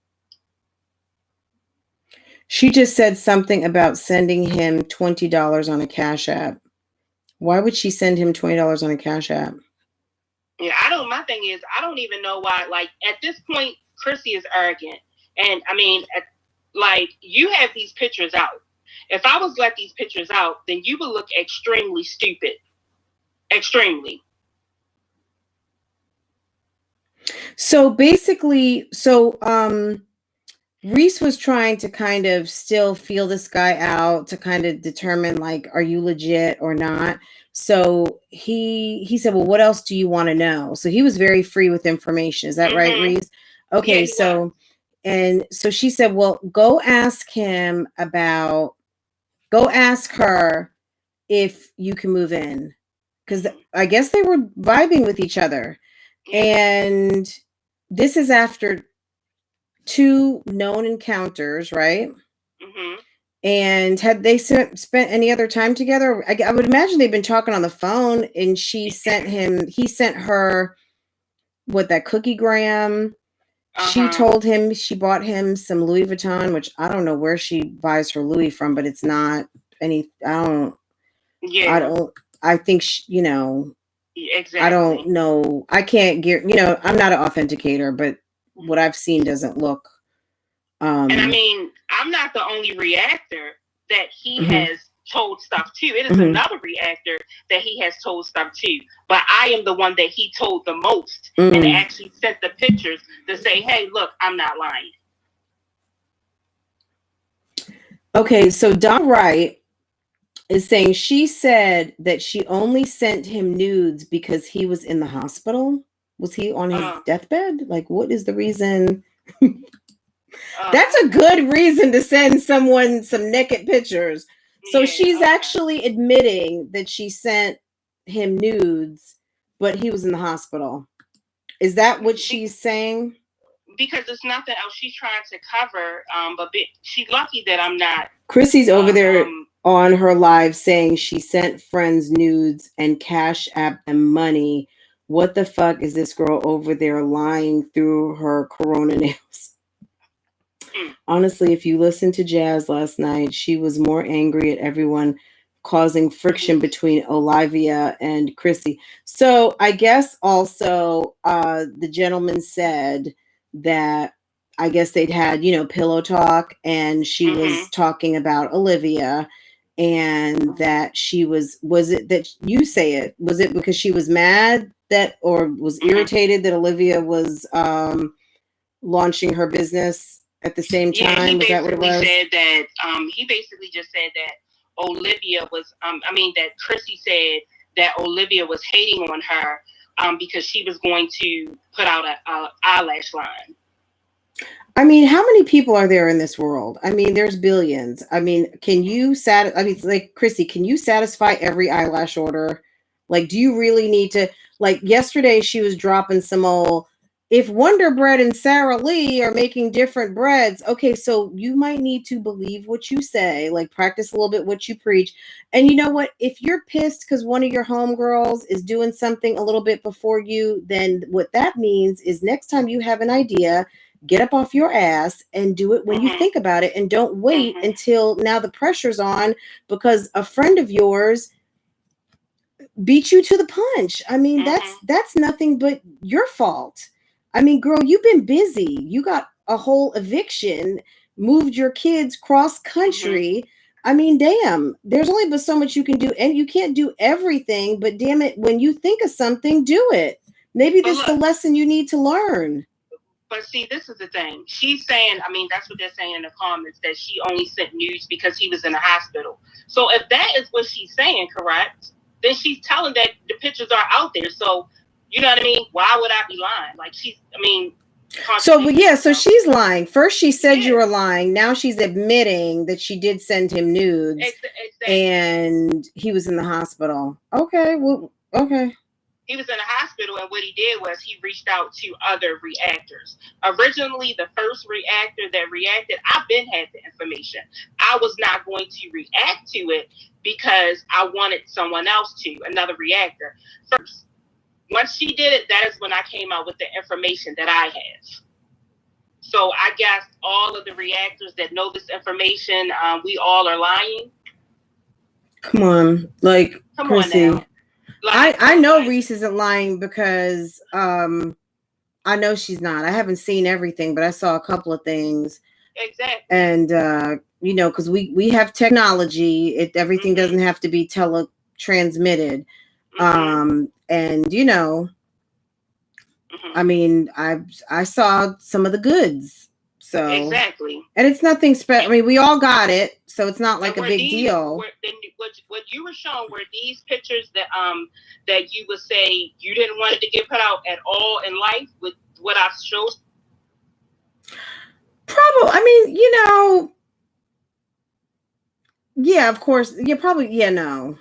She just said something about sending him $20 on a Cash App. Why would she send him $20 on a Cash App? Yeah, my thing is, I don't even know why. Like, at this point, Chrissy is arrogant. And I mean, you have these pictures out. If I was let these pictures out, then you would look extremely stupid. Extremely. So basically, Reese was trying to kind of still feel this guy out to kind of determine, like, are you legit or not? So he said, well, what else do you want to know? So he was very free with information. Is that right, Reese? Okay. Yeah, so she said, well, go ask her if you can move in. Because I guess they were vibing with each other. And this is after 2 known encounters, right? Mm-hmm. And had they spent any other time together? I would imagine they've been talking on the phone, and he sent her that cookie gram. She told him she bought him some Louis Vuitton, which I don't know where she buys her Louis from, but it's not any. I think exactly. I don't know. I can't get. I'm not an authenticator, but what I've seen doesn't look. And I mean, I'm not the only reactor that he has told stuff to. It is another reactor that he has told stuff to. But I am the one that he told the most and actually sent the pictures to say, hey, look, I'm not lying. Okay, so Don Wright is saying she said that she only sent him nudes because he was in the hospital. Was he on his deathbed? Like, what is the reason? That's a good reason to send someone some naked pictures. So she's actually admitting that she sent him nudes, but he was in the hospital. Is that what she's saying? Because it's nothing else she's trying to cover. But she's lucky that I'm not. Chrissy's over there on her live saying she sent friends nudes and Cash App them money. What the fuck is this girl over there lying through her corona nails? Honestly, if you listened to Jazz last night, she was more angry at everyone, causing friction between Olivia and Chrissy. So I guess also the gentleman said that I guess they'd had, pillow talk, and she was talking about Olivia, and that she was it that you say it? Was it because she was mad that, or was irritated that Olivia was launching her business at the same time? Was that what it was? Said that, he basically just said that Olivia was, that Chrissy said that Olivia was hating on her because she was going to put out an eyelash line. I mean, how many people are there in this world? I mean, there's billions. I mean, like, Chrissy, can you satisfy every eyelash order? Like, do you really need to, like, yesterday she was dropping some old, if Wonder Bread and Sara Lee are making different breads, okay, so you might need to believe what you say, like practice a little bit what you preach. And you know what? If you're pissed because one of your homegirls is doing something a little bit before you, then what that means is next time you have an idea, get up off your ass and do it when you think about it, and don't wait until now the pressure's on because a friend of yours beat you to the punch. I mean, that's nothing but your fault. I mean, girl, you've been busy. You got a whole eviction, moved your kids cross country. I mean, damn, there's only but so much you can do, and you can't do everything, but damn it, when you think of something, do it. Maybe this is the lesson you need to learn. But see, this is the thing. She's saying, that's what they're saying in the comments, that she only sent nudes because he was in the hospital. So if that is what she's saying, correct, then she's telling that the pictures are out there. So, you know what I mean? Why would I be lying? Like, so she's lying. First she said you were lying. Now she's admitting that she did send him nudes. Exactly. And he was in the hospital. Okay, well, okay. He was in a hospital, and what he did was he reached out to other reactors. Originally, the first reactor that reacted, I've been had the information. I was not going to react to it because I wanted someone else to, another reactor. First, once she did it, that is when I came out with the information that I have. So I guess all of the reactors that know this information, we all are lying. Come on, like, Chrissy. On now. I know Reese isn't lying because I know she's not. I haven't seen everything, but I saw a couple of things. Exactly. And because we have technology, everything doesn't have to be teletransmitted. And I mean, I saw some of the goods. So exactly. And it's nothing special. I mean, we all got it, so it's not like a big deal. What you were showing were these pictures that you would say you didn't want it to get put out at all in life with what I showed? Probably. I mean, yeah, of course. Yeah, probably. Yeah, no.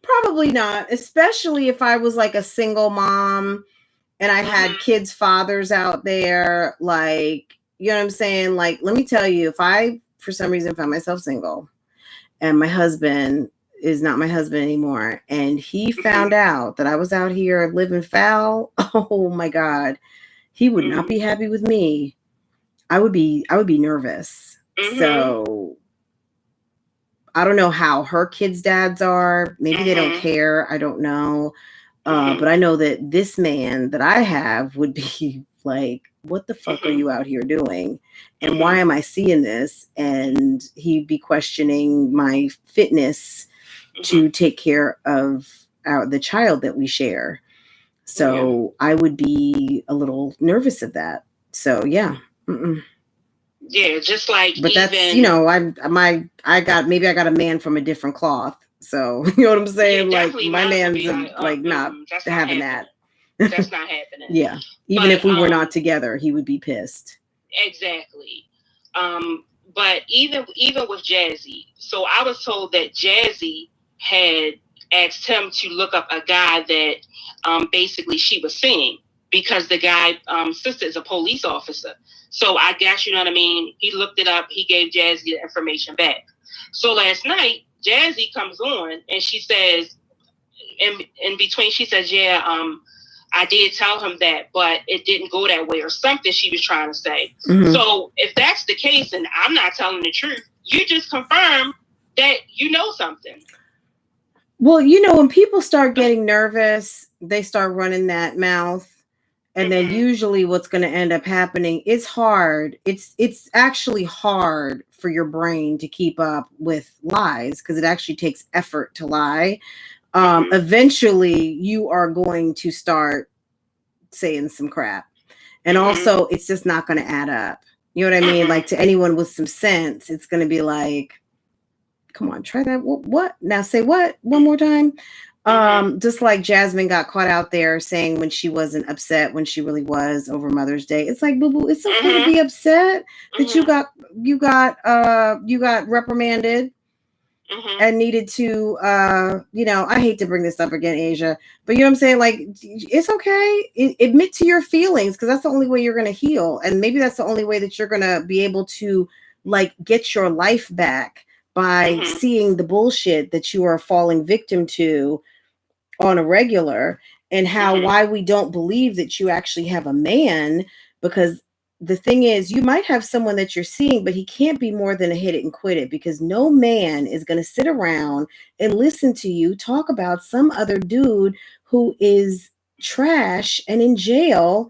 Probably not. Especially if I was like a single mom and I had kids' fathers out there, like, you know what I'm saying? Like, let me tell you, if I, for some reason, found myself single and my husband is not my husband anymore, and he found out that I was out here living foul, oh my God, he would not be happy with me. I would be nervous. So I don't know how her kids' dads are. Maybe they don't care. I don't know. But I know that this man that I have would be like, what the fuck are you out here doing? And why am I seeing this? And he'd be questioning my fitness to take care of the child that we share. So I would be a little nervous of that. So yeah. Yeah, just like But even, that's, you know, I got a man from a different cloth. So you know what I'm saying? yeah, Like definitely my mine would man's be like, like not that's not having happening. that. That's not happening. Yeah. Even But if we were not together, he would be pissed. exactly. But even with Jazzy, so I was told that Jazzy had asked him to look up a guy that basically she was seeing, because the guy sister is a police officer. So I guess, you know what I mean, he looked it up, he gave Jazzy the information back. So last night Jazzy comes on and she says, in between, she says, yeah, I did tell him that, but it didn't go that way, or something she was trying to say. Mm-hmm. So if that's the case, and I'm not telling the truth, you just confirm that you know something. Well, you know, when people start getting nervous, they start running that mouth. And then usually what's going to end up happening, it's hard. It's actually hard for your brain to keep up with lies, because it actually takes effort to lie. Eventually you are going to start saying some crap. And also it's just not going to add up. You know what I mean? Like, to anyone with some sense, it's going to be like, come on, try that. What? Now say what? One more time. Just like Jasmine got caught out there saying when she wasn't upset when she really was over Mother's Day. It's like, boo boo, it's okay to be upset that you got reprimanded and needed to you know, I hate to bring this up again, Asia, but you know what I'm saying? Like, it's okay. Admit to your feelings, because that's the only way you're gonna heal. And maybe that's the only way that you're gonna be able to like get your life back, by seeing the bullshit that you are falling victim to on a regular, and how why we don't believe that you actually have a man. Because the thing is, you might have someone that you're seeing, but he can't be more than a hit it and quit it, because no man is going to sit around and listen to you talk about some other dude who is trash and in jail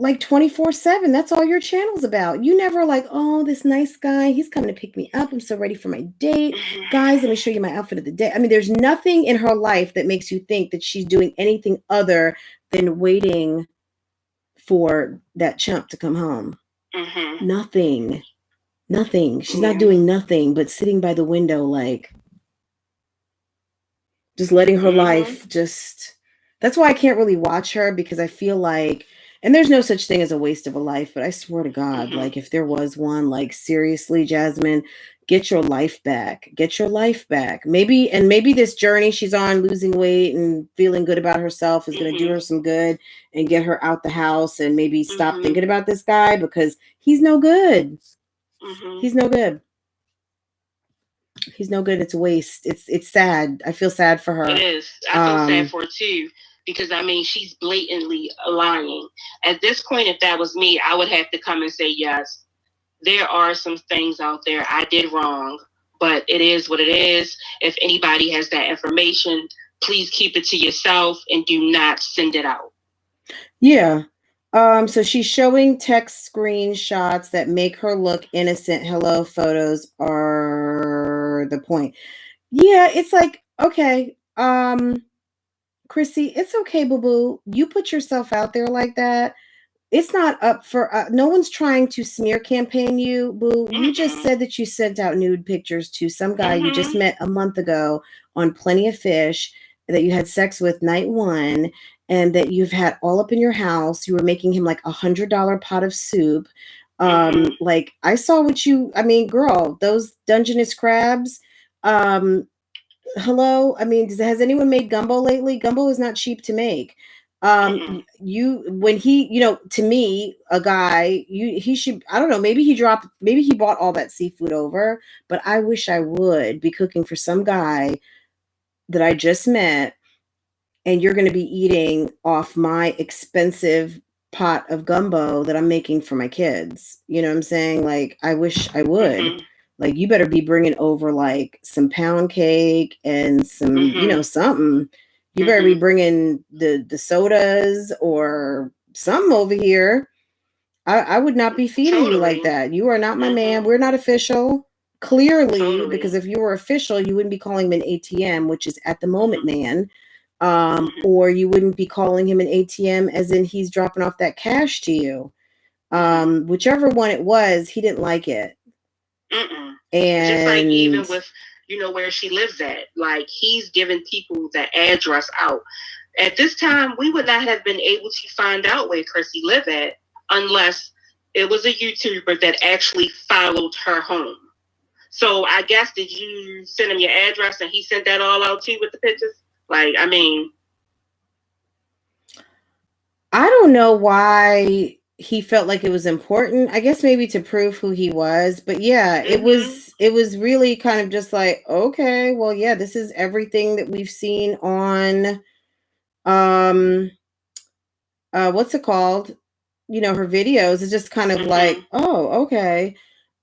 like 24/7. That's all your channel's about. You never like, oh, this nice guy, he's coming to pick me up, I'm so ready for my date. Guys, let me show you my outfit of the day. I mean, there's nothing in her life that makes you think that she's doing anything other than waiting for that chump to come home. Nothing. She's not doing nothing but sitting by the window, like, just letting her life just. That's why I can't really watch her, because I feel like, and there's no such thing as a waste of a life, but I swear to God, like, if there was one, like, seriously, Jasmine, get your life back. Get your life back. Maybe this journey she's on, losing weight and feeling good about herself, is going to do her some good and get her out the house, and maybe stop thinking about this guy, because he's no good. He's no good. He's no good. It's a waste. It's sad. I feel sad for her. It is. I feel sad for her too, because I mean, she's blatantly lying. At this point, if that was me, I would have to come and say, yes, there are some things out there I did wrong, but it is what it is. If anybody has that information, please keep it to yourself and do not send it out. Yeah. So she's showing text screenshots that make her look innocent. Hello photos are the point. Yeah, it's like, okay, Chrissy, it's okay, boo-boo. You put yourself out there like that. It's not up for, no one's trying to smear campaign you, boo. You just said that you sent out nude pictures to some guy you just met a month ago on Plenty of Fish, that you had sex with night one, and that you've had all up in your house. You were making him like $100 pot of soup. Like, I saw what you, I mean, girl, those Dungeness crabs, hello. I mean, has anyone made gumbo lately? Gumbo is not cheap to make. When he, you know, to me, a guy, he should, I don't know, maybe he bought all that seafood over, but I wish I would be cooking for some guy that I just met, and you're going to be eating off my expensive pot of gumbo that I'm making for my kids. You know what I'm saying? Like, I wish I would. Like, you better be bringing over like some pound cake and some, you know, something. You better be bringing the sodas or something over here. I would not be feeding you like that. You are not my man. We're not official. Clearly, because if you were official, you wouldn't be calling him an ATM, which is at the moment man. Or you wouldn't be calling him an ATM as in he's dropping off that cash to you. Whichever one it was, he didn't like it. Mm-mm. And just like even with, where she lives at, like he's giving people the address out. At this time, we would not have been able to find out where Chrissy lived at unless it was a YouTuber that actually followed her home. So I guess, did you send him your address and he sent that all out to you with the pictures? Like, I mean, I don't know why he felt like it was important. I guess maybe to prove who he was. But yeah, it was really kind of just like, okay, well, yeah, this is everything that we've seen on what's it called? Her videos. It's just kind of like, oh, okay.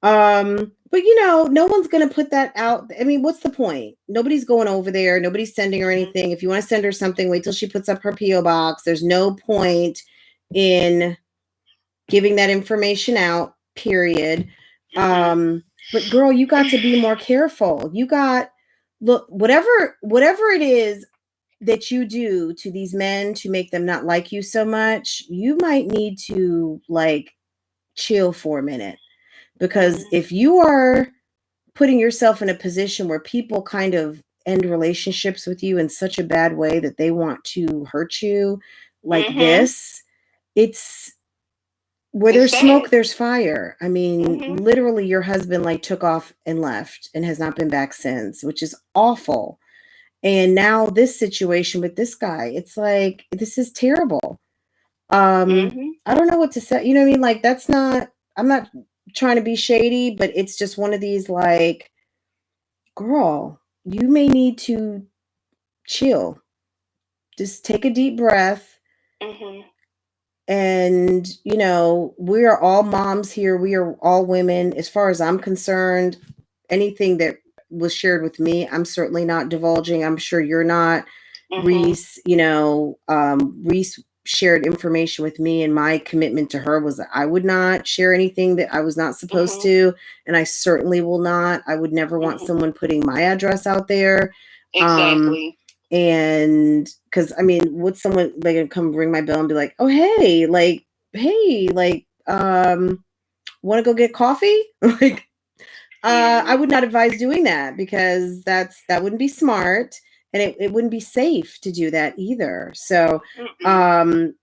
But no one's gonna put that out. I mean, what's the point? Nobody's going over there, nobody's sending her anything. If you want to send her something, wait till she puts up her PO box. There's no point in giving that information out, period. But girl, you got to be more careful. Look, whatever it is that you do to these men to make them not like you so much, you might need to like chill for a minute. Because if you are putting yourself in a position where people kind of end relationships with you in such a bad way that they want to hurt you like this, it's where there's smoke, there's fire. I mean, literally your husband like took off and left and has not been back since, which is awful. And now this situation with this guy, it's like, this is terrible. I don't know what to say. You know what I mean? Like, I'm not trying to be shady, but it's just one of these like, girl, you may need to chill. Just take a deep breath. And, we are all moms here. We are all women. As far as I'm concerned, anything that was shared with me, I'm certainly not divulging. I'm sure you're not. Reese, Reese shared information with me, and my commitment to her was that I would not share anything that I was not supposed to, and I certainly will not. I would never want someone putting my address out there. Exactly. And because I mean, would someone like come ring my bell and be like, oh, hey, want to go get coffee? Like, I would not advise doing that, because that wouldn't be smart. And it wouldn't be safe to do that either. So, I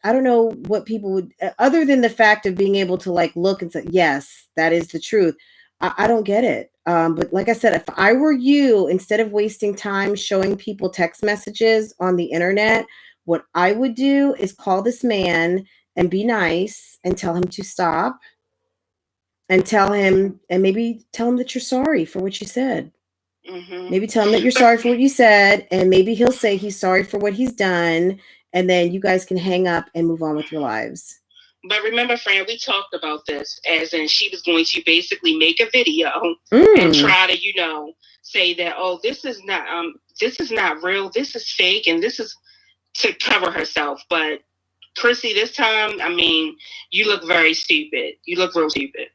don't know what people would, other than the fact of being able to like look and say, yes, that is the truth. I don't get it. But like I said, if I were you, instead of wasting time showing people text messages on the internet, what I would do is call this man and be nice and tell him to stop, and maybe tell him that you're sorry for what you said. Maybe tell him that you're sorry for what you said, and maybe he'll say he's sorry for what he's done, and then you guys can hang up and move on with your lives. But remember, Fran, we talked about this, as in she was going to basically make a video and try to, say that, oh, this is not real, this is fake, and this is to cover herself. But Chrissy, this time, I mean, you look very stupid. You look real stupid.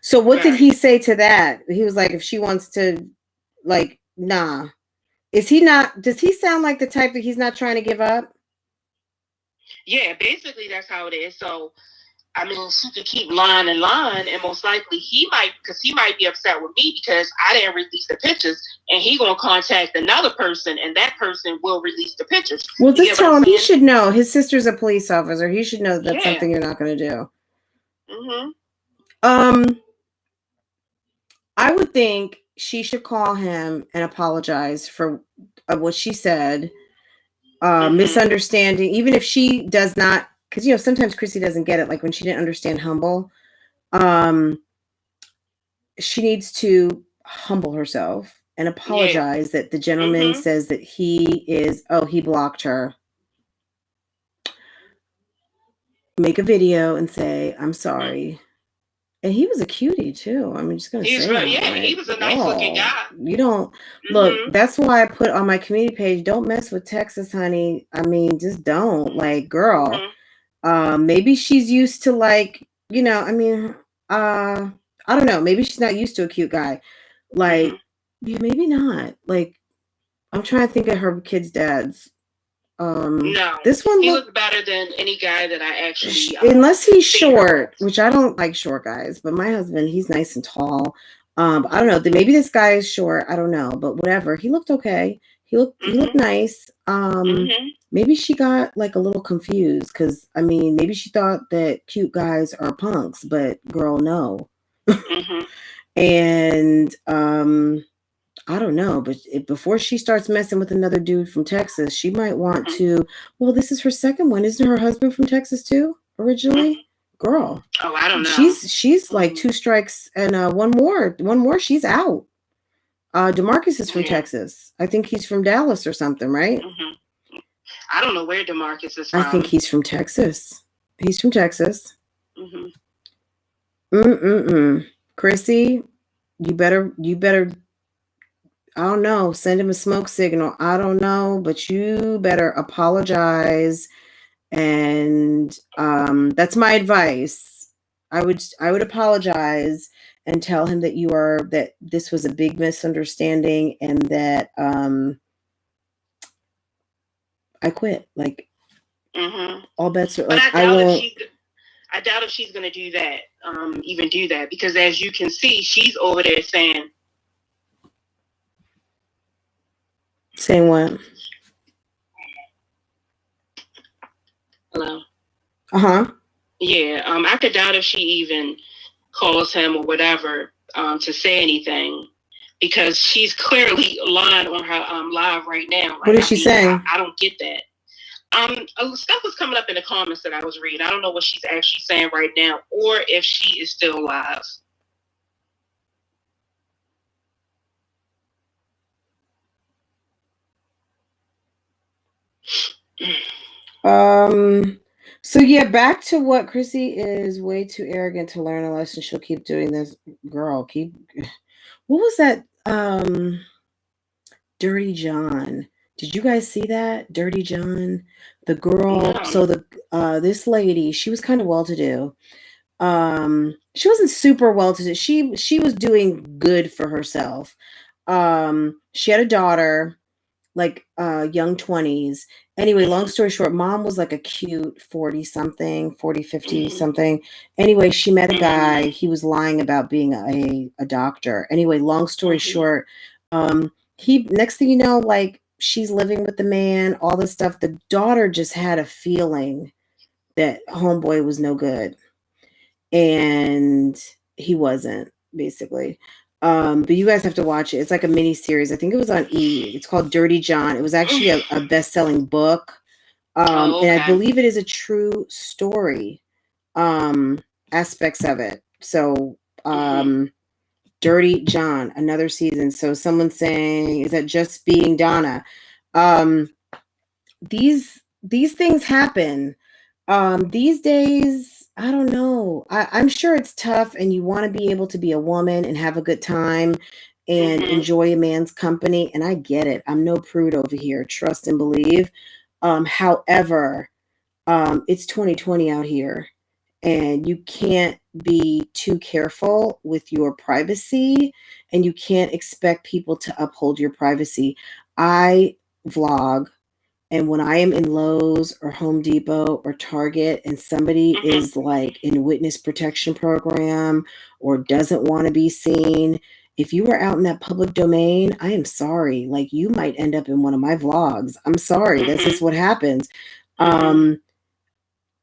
So what did he say to that? He was like, if she wants to, like, nah. Does he sound like the type that he's not trying to give up? Yeah, basically that's how it is. So, I mean, she could keep lying and lying, and most likely he might be upset with me because I didn't release the pictures, and he gonna contact another person, and that person will release the pictures. Well, just tell him he should know. His sister's a police officer. He should know that's something you're not going to do. I would think she should call him and apologize for what she said. Misunderstanding, even if she does not, because sometimes Chrissy doesn't get it, like when she didn't understand humble. She needs to humble herself and apologize that the gentleman says that he blocked her. Make a video and say, I'm sorry. And he was a cutie too. I'm just gonna say, he was a nice looking guy. You don't look. That's why I put on my community page, don't mess with Texas, honey. I mean, just don't. Like, girl. Maybe she's used to like, I mean, I don't know. Maybe she's not used to a cute guy. Like, yeah, maybe not. Like, I'm trying to think of her kids' dads. No, this one he looks better than any guy that I actually unless he's short, which I don't like short guys, but my husband, he's nice and tall. I don't know, maybe this guy is short, I don't know, but whatever. He looked okay. He looked nice. Maybe she got like a little confused because I mean, maybe she thought that cute guys are punks, but girl, no. And I don't know, but before she starts messing with another dude from Texas, she might want to. Well, this is her second one. Isn't her husband from Texas too originally? Girl, oh, I don't know. She's like 2 strikes and one more. She's out. DeMarcus is from Texas. I think he's from Dallas or something, right? I don't know where DeMarcus is from. I think he's from Texas. He's from Texas. Chrissy, you better. I don't know. Send him a smoke signal. I don't know, but you better apologize. And that's my advice. I would apologize and tell him that this was a big misunderstanding and that I quit. Like all bets are. Like, I doubt if she's gonna do that. Even do that because as you can see, she's over there saying. Saying what? Hello. Yeah. I could doubt if she even calls him or whatever to say anything because she's clearly lying on her live right now. Like, what is she saying? I don't get that. Stuff was coming up in the comments that I was reading. I don't know what she's actually saying right now or if she is still live. So yeah, back to what Chrissy is way too arrogant to learn a lesson. She'll keep doing this. Girl, what was that? Dirty John. Did you guys see that? Dirty John? The girl. Yeah. So this lady, she was kind of well-to-do. She wasn't super well-to-do. She was doing good for herself. She had a daughter, like young 20s. Anyway, long story short, mom was like a cute 40 something, 40, 50 something. Anyway, she met a guy. He was lying about being a doctor. Anyway, long story short, next thing you know, like she's living with the man, all this stuff. The daughter just had a feeling that homeboy was no good. And he wasn't, basically. But you guys have to watch it. It's like a mini series. I think it was on E. It's called Dirty John. It was actually a best-selling book. And I believe it is a true story, aspects of it. So, Dirty John, another season. So someone's saying, is that just being Donna? These things happen. These days, I don't know. I'm sure it's tough and you want to be able to be a woman and have a good time and enjoy a man's company. And I get it. I'm no prude over here. Trust and believe. However, it's 2020 out here and you can't be too careful with your privacy and you can't expect people to uphold your privacy. I vlog. And when I am in Lowe's or Home Depot or Target and somebody is like in a witness protection program or doesn't want to be seen, if you are out in that public domain, I am sorry. Like you might end up in one of my vlogs. I'm sorry. That's just what happens.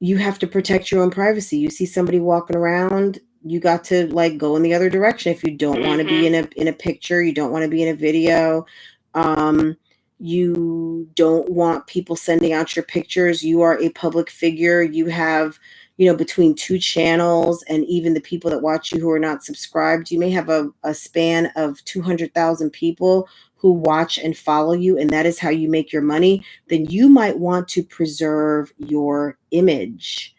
You have to protect your own privacy. You see somebody walking around, you got to like go in the other direction. If you don't want to be in a picture, you don't want to be in a video. You don't want people sending out your pictures. You are a public figure. You have, between 2 channels and even the people that watch you who are not subscribed, you may have a span of 200,000 people who watch and follow you. And that is how you make your money. Then you might want to preserve your image.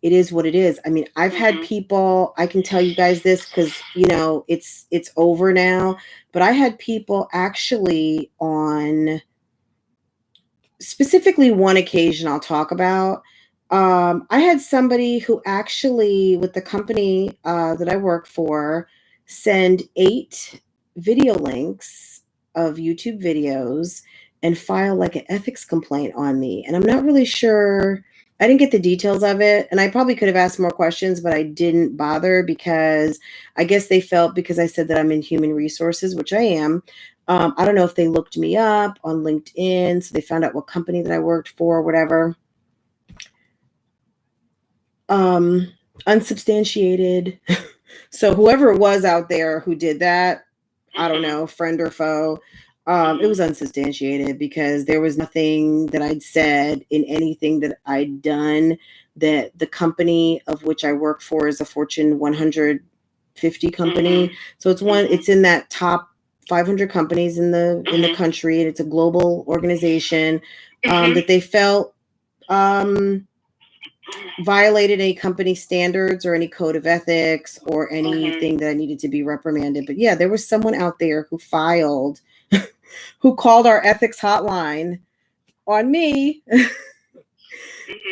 It is what it is. I mean, I've had people, I can tell you guys this because, it's over now, but I had people actually on specifically one occasion I'll talk about. I had somebody who actually, with the company that I work for, send 8 video links of YouTube videos and file like an ethics complaint on me. And I'm not really sure. I didn't get the details of it. And I probably could have asked more questions, but I didn't bother because I guess they felt because I said that I'm in human resources, which I am. I don't know if they looked me up on LinkedIn. So they found out what company that I worked for or whatever. Unsubstantiated. So whoever it was out there who did that, I don't know, friend or foe, it was unsubstantiated because there was nothing that I'd said in anything that I'd done that the company of which I work for is a Fortune 150 company. So it's in that top 500 companies in the country, and it's a global organization that they felt violated any company standards or any code of ethics or anything that I needed to be reprimanded. But yeah, there was someone out there who filed, who called our ethics hotline on me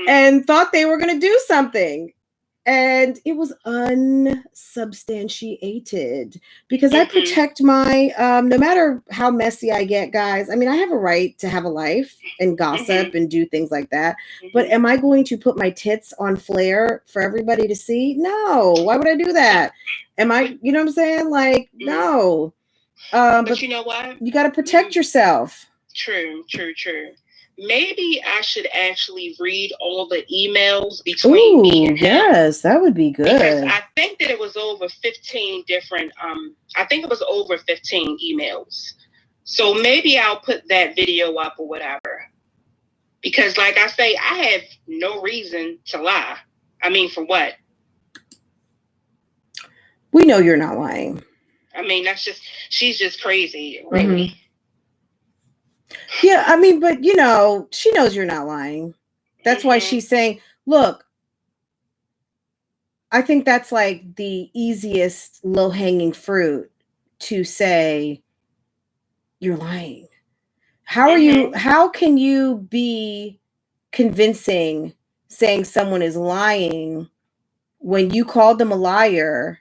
and thought they were going to do something. And it was unsubstantiated because I protect my, no matter how messy I get, guys. I mean, I have a right to have a life and gossip and do things like that. But am I going to put my tits on flare for everybody to see? No. Why would I do that? Am I, you know what I'm saying? Like, no. But you know what? You got to protect yourself. True. Maybe I should actually read all the emails between me and him. Yes, that would be good. Because I think that it was over 15 different, I think it was over 15 emails. So maybe I'll put that video up or whatever. Because like I say, I have no reason to lie. I mean, for what? We know you're not lying. I mean, she's just crazy, really. Yeah, I mean, but you know, she knows you're not lying. That's why she's saying, look, I think that's like the easiest low-hanging fruit to say you're lying. How can you be convincing saying someone is lying when you called them a liar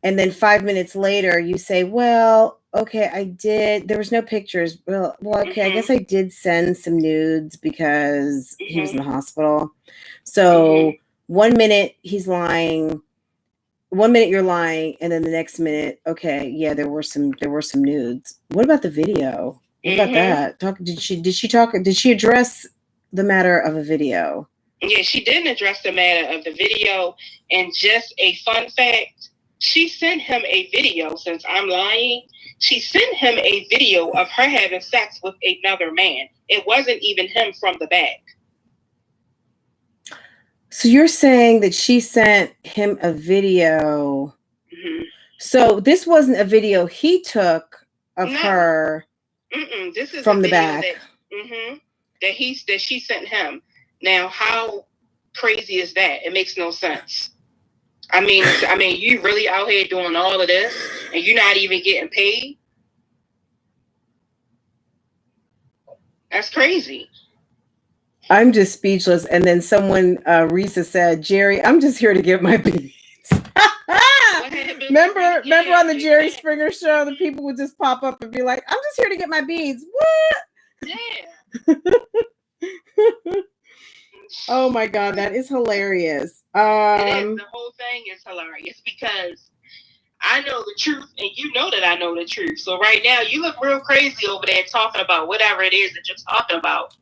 and then 5 minutes later you say, well, okay, I did. There was no pictures. Well, okay, I guess I did send some nudes because he was in the hospital. So 1 minute he's lying, 1 minute you're lying, and then the next minute, okay, yeah, there were some nudes. What about the video? What about that? Did she address the matter of a video? Yeah, she didn't address the matter of the video. And just a fun fact, she sent him a video. Since I'm lying, she sent him a video of her having sex with another man. It wasn't even him from the back. So you're saying that she sent him a video. So this wasn't a video he took of her. This is from the back. That she sent him. Now, how crazy is that? It makes no sense. I mean, you really out here doing all of this and you're not even getting paid? That's crazy. I'm just speechless. And then someone, Risa said, Jerry, I'm just here to get my beads. Remember on the Jerry Springer show, the people would just pop up and be like, I'm just here to get my beads. What? Yeah. Oh my God, that is hilarious. It is. The whole thing is hilarious because I know the truth and you know that I know the truth. So right now you look real crazy over there talking about whatever it is that you're talking about.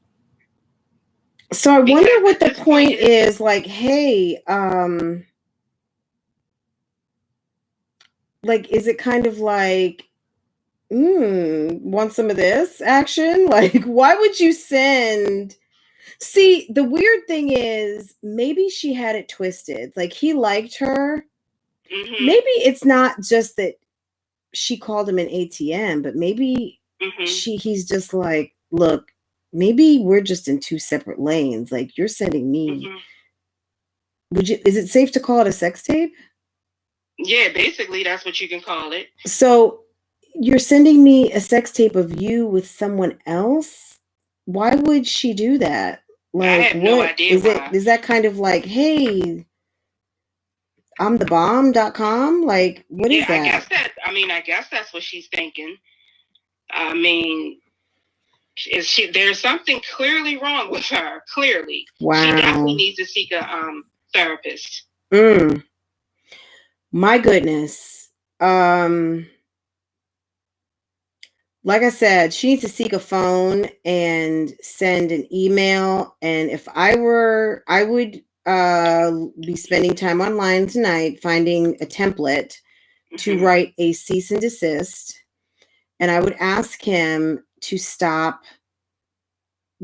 So I wonder what the point is. Like, hey, like, is it kind of like, want some of this action? Like, why would you send? See, the weird thing is maybe she had it twisted. Like, he liked her. Maybe it's not just that she called him an ATM, but maybe he's just like, look, maybe we're just in two separate lanes. Like, you're sending me. Is it safe to call it a sex tape? Yeah, basically that's what you can call it. So you're sending me a sex tape of you with someone else? Why would she do that? Like, I have no idea why. Is that kind of like, hey, I'm the bomb.com? Like, what is that? I guess that's what she's thinking. I mean, There's something clearly wrong with her. Clearly. Wow. She definitely needs to seek a therapist. My goodness. Like I said, she needs to seek a phone and send an email. And if I were, I would be spending time online tonight finding a template to write a cease and desist. And I would ask him to stop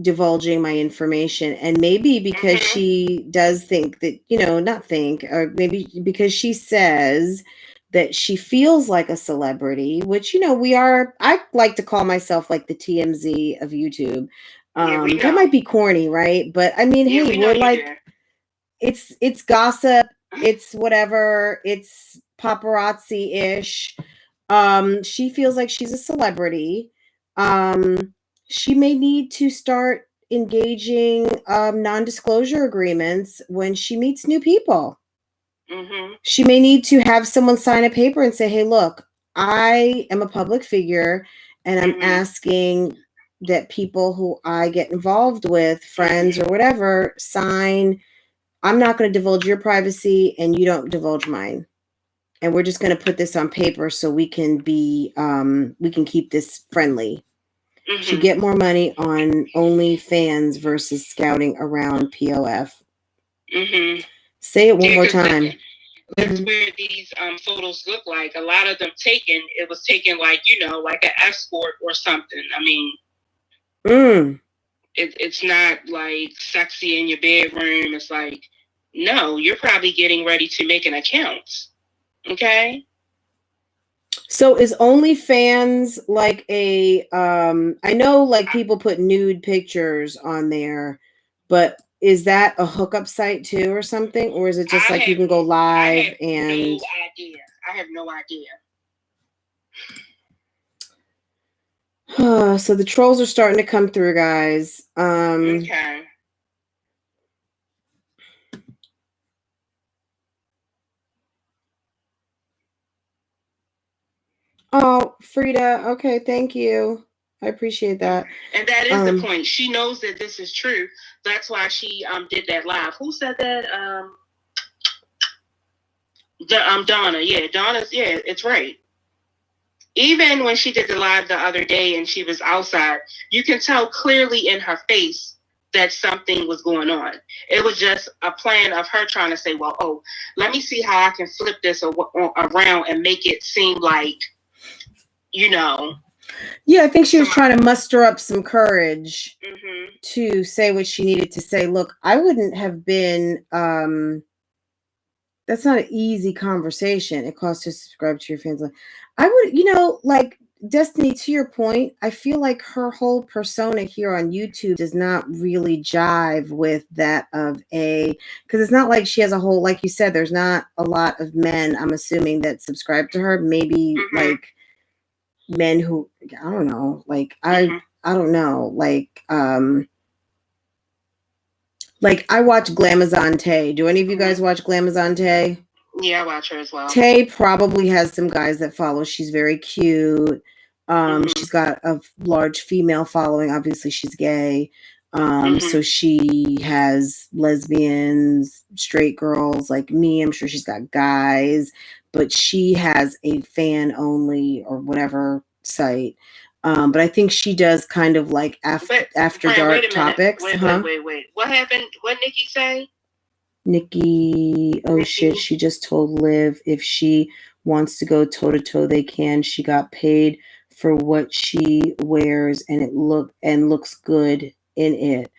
divulging my information. And maybe because she does think that, not think, or maybe because she says that she feels like a celebrity, which, we are. I like to call myself like the TMZ of YouTube. That might be corny, right? But I mean, hey, we're like, it's gossip, it's whatever, it's paparazzi-ish. She feels like she's a celebrity. She may need to start engaging non-disclosure agreements when she meets new people. She may need to have someone sign a paper and say, hey, look, I am a public figure and I'm asking that people who I get involved with, friends or whatever, sign, I'm not going to divulge your privacy and you don't divulge mine. And we're just going to put this on paper so we can be, we can keep this friendly. Should get more money on OnlyFans versus scouting around POF. Say it one more time. That's where these photos look like. A lot of them it was taken like, like an escort or something. I mean, it's not like sexy in your bedroom. It's like, no, you're probably getting ready to make an account. Okay. So is OnlyFans like a, I know like people put nude pictures on there, but is that a hookup site too or something? Or is it just like you can go live and... No idea. I have no idea. So the trolls are starting to come through, guys. Okay. Oh, Frida. Okay, thank you. I appreciate that. And that is the point. She knows that this is true. That's why she did that live. Who said that? Donna. Yeah, Donna's. Yeah, it's right. Even when she did the live the other day and she was outside, you can tell clearly in her face that something was going on. It was just a plan of her trying to say, well, let me see how I can flip this around and make it seem like, Yeah, I think she was trying to muster up some courage to say what she needed to say. Look, I wouldn't have been, that's not an easy conversation. It costs to subscribe to your fans. I would, like Destiny, to your point, I feel like her whole persona here on YouTube does not really jive with that of because it's not like she has a whole, like you said, there's not a lot of men, I'm assuming, that subscribe to her. Maybe like men who, I don't know, like I don't know, like I watch Glamazon Tay. Do any of you guys watch Glamazon Tay? Yeah, I watch her as well. Tay probably has some guys that follow. She's very cute. She's got a large female following. Obviously, she's gay. So she has lesbians, straight girls like me. I'm sure she's got guys, but she has a fan only or whatever site. But I think she does kind of like after dark topics. Wait. What happened? What Nikki say? Nikki, shit, she just told Liv if she wants to go toe to toe, they can. She got paid for what she wears and it looks good in it.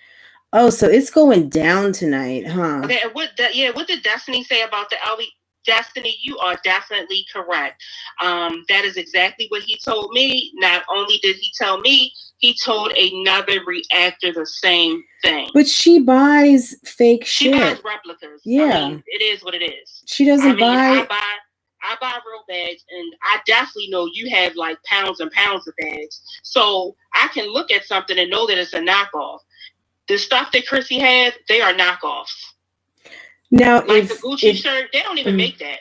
Oh, so it's going down tonight, huh? Okay, what did Destiny say about the LB? Destiny, you are definitely correct. That is exactly what he told me. Not only did he tell me, he told another reactor the same thing. But she buys fake shit. She buys replicas. Yeah. I mean, it is what it is. She doesn't buy... I buy real bags, and I definitely know you have like pounds and pounds of bags. So I can look at something and know that it's a knockoff. The stuff that Chrissy has, they are knockoffs. Now, like the Gucci shirt, they don't even make that.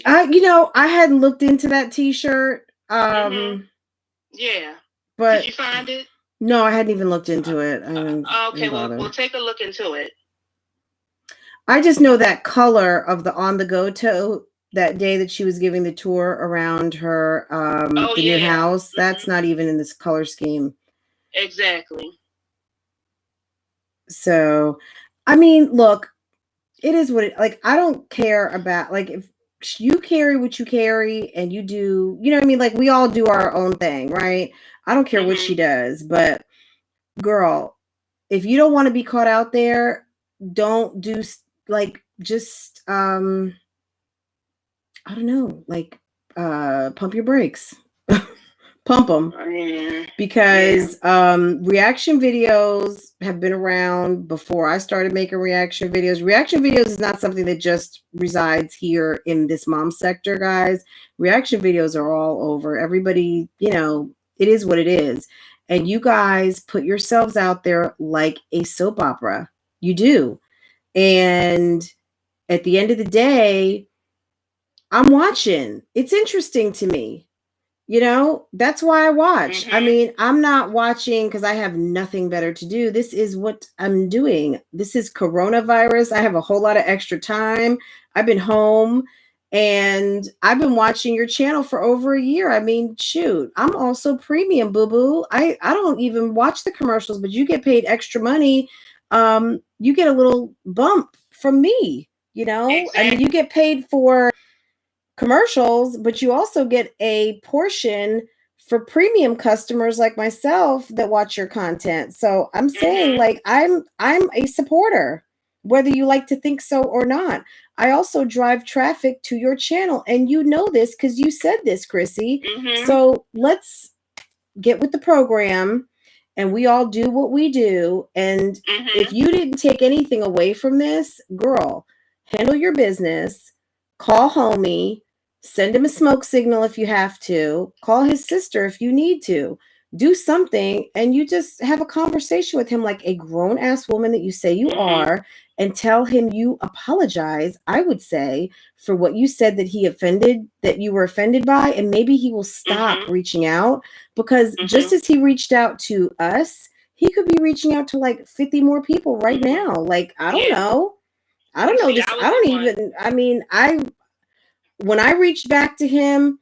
I hadn't looked into that t-shirt. Yeah. But did you find it? No, I hadn't even looked into it. Okay, we'll take a look into it. I just know that color of the on the go tote that day that she was giving the tour around her new house. That's not even in this color scheme. Exactly. So, I mean, look, it is what it like. I don't care about like if you carry what you carry and you do, you know what I mean? Like we all do our own thing, right? I don't care what she does, but girl, if you don't want to be caught out there, don't do like just I don't know, like pump your brakes. Pump them. Because reaction videos have been around before I started making reaction videos. Reaction videos is not something that just resides here in this mom sector, guys. Reaction videos are all over. Everybody, you know, it is what it is. And you guys put yourselves out there like a soap opera. You do. And at the end of the day, I'm watching. It's interesting to me. You know, that's why I watch. I mean, I'm not watching because I have nothing better to do. This is what I'm doing. This is coronavirus. I have a whole lot of extra time. I've been home and I've been watching your channel for over a year. I mean, shoot, I'm also premium, boo-boo. I don't even watch the commercials, but you get paid extra money. You get a little bump from me, you know? Exactly. I mean, you get paid for commercials, but you also get a portion for premium customers like myself that watch your content. So I'm saying like I'm a supporter, whether you like to think so or not. I also drive traffic to your channel, and you know this because you said this, Chrissy. So let's get with the program and we all do what we do. And if you didn't take anything away from this, girl, handle your business, call homie, send him a smoke signal if you have to, call his sister if you need to, do something, and you just have a conversation with him like a grown-ass woman that you say you are, and tell him you apologize, I would say, for what you said that you were offended by, and maybe he will stop reaching out, because just as he reached out to us, he could be reaching out to like 50 more people right now. Like, I don't know. I don't know this. I don't even, I mean, when I reached back to him,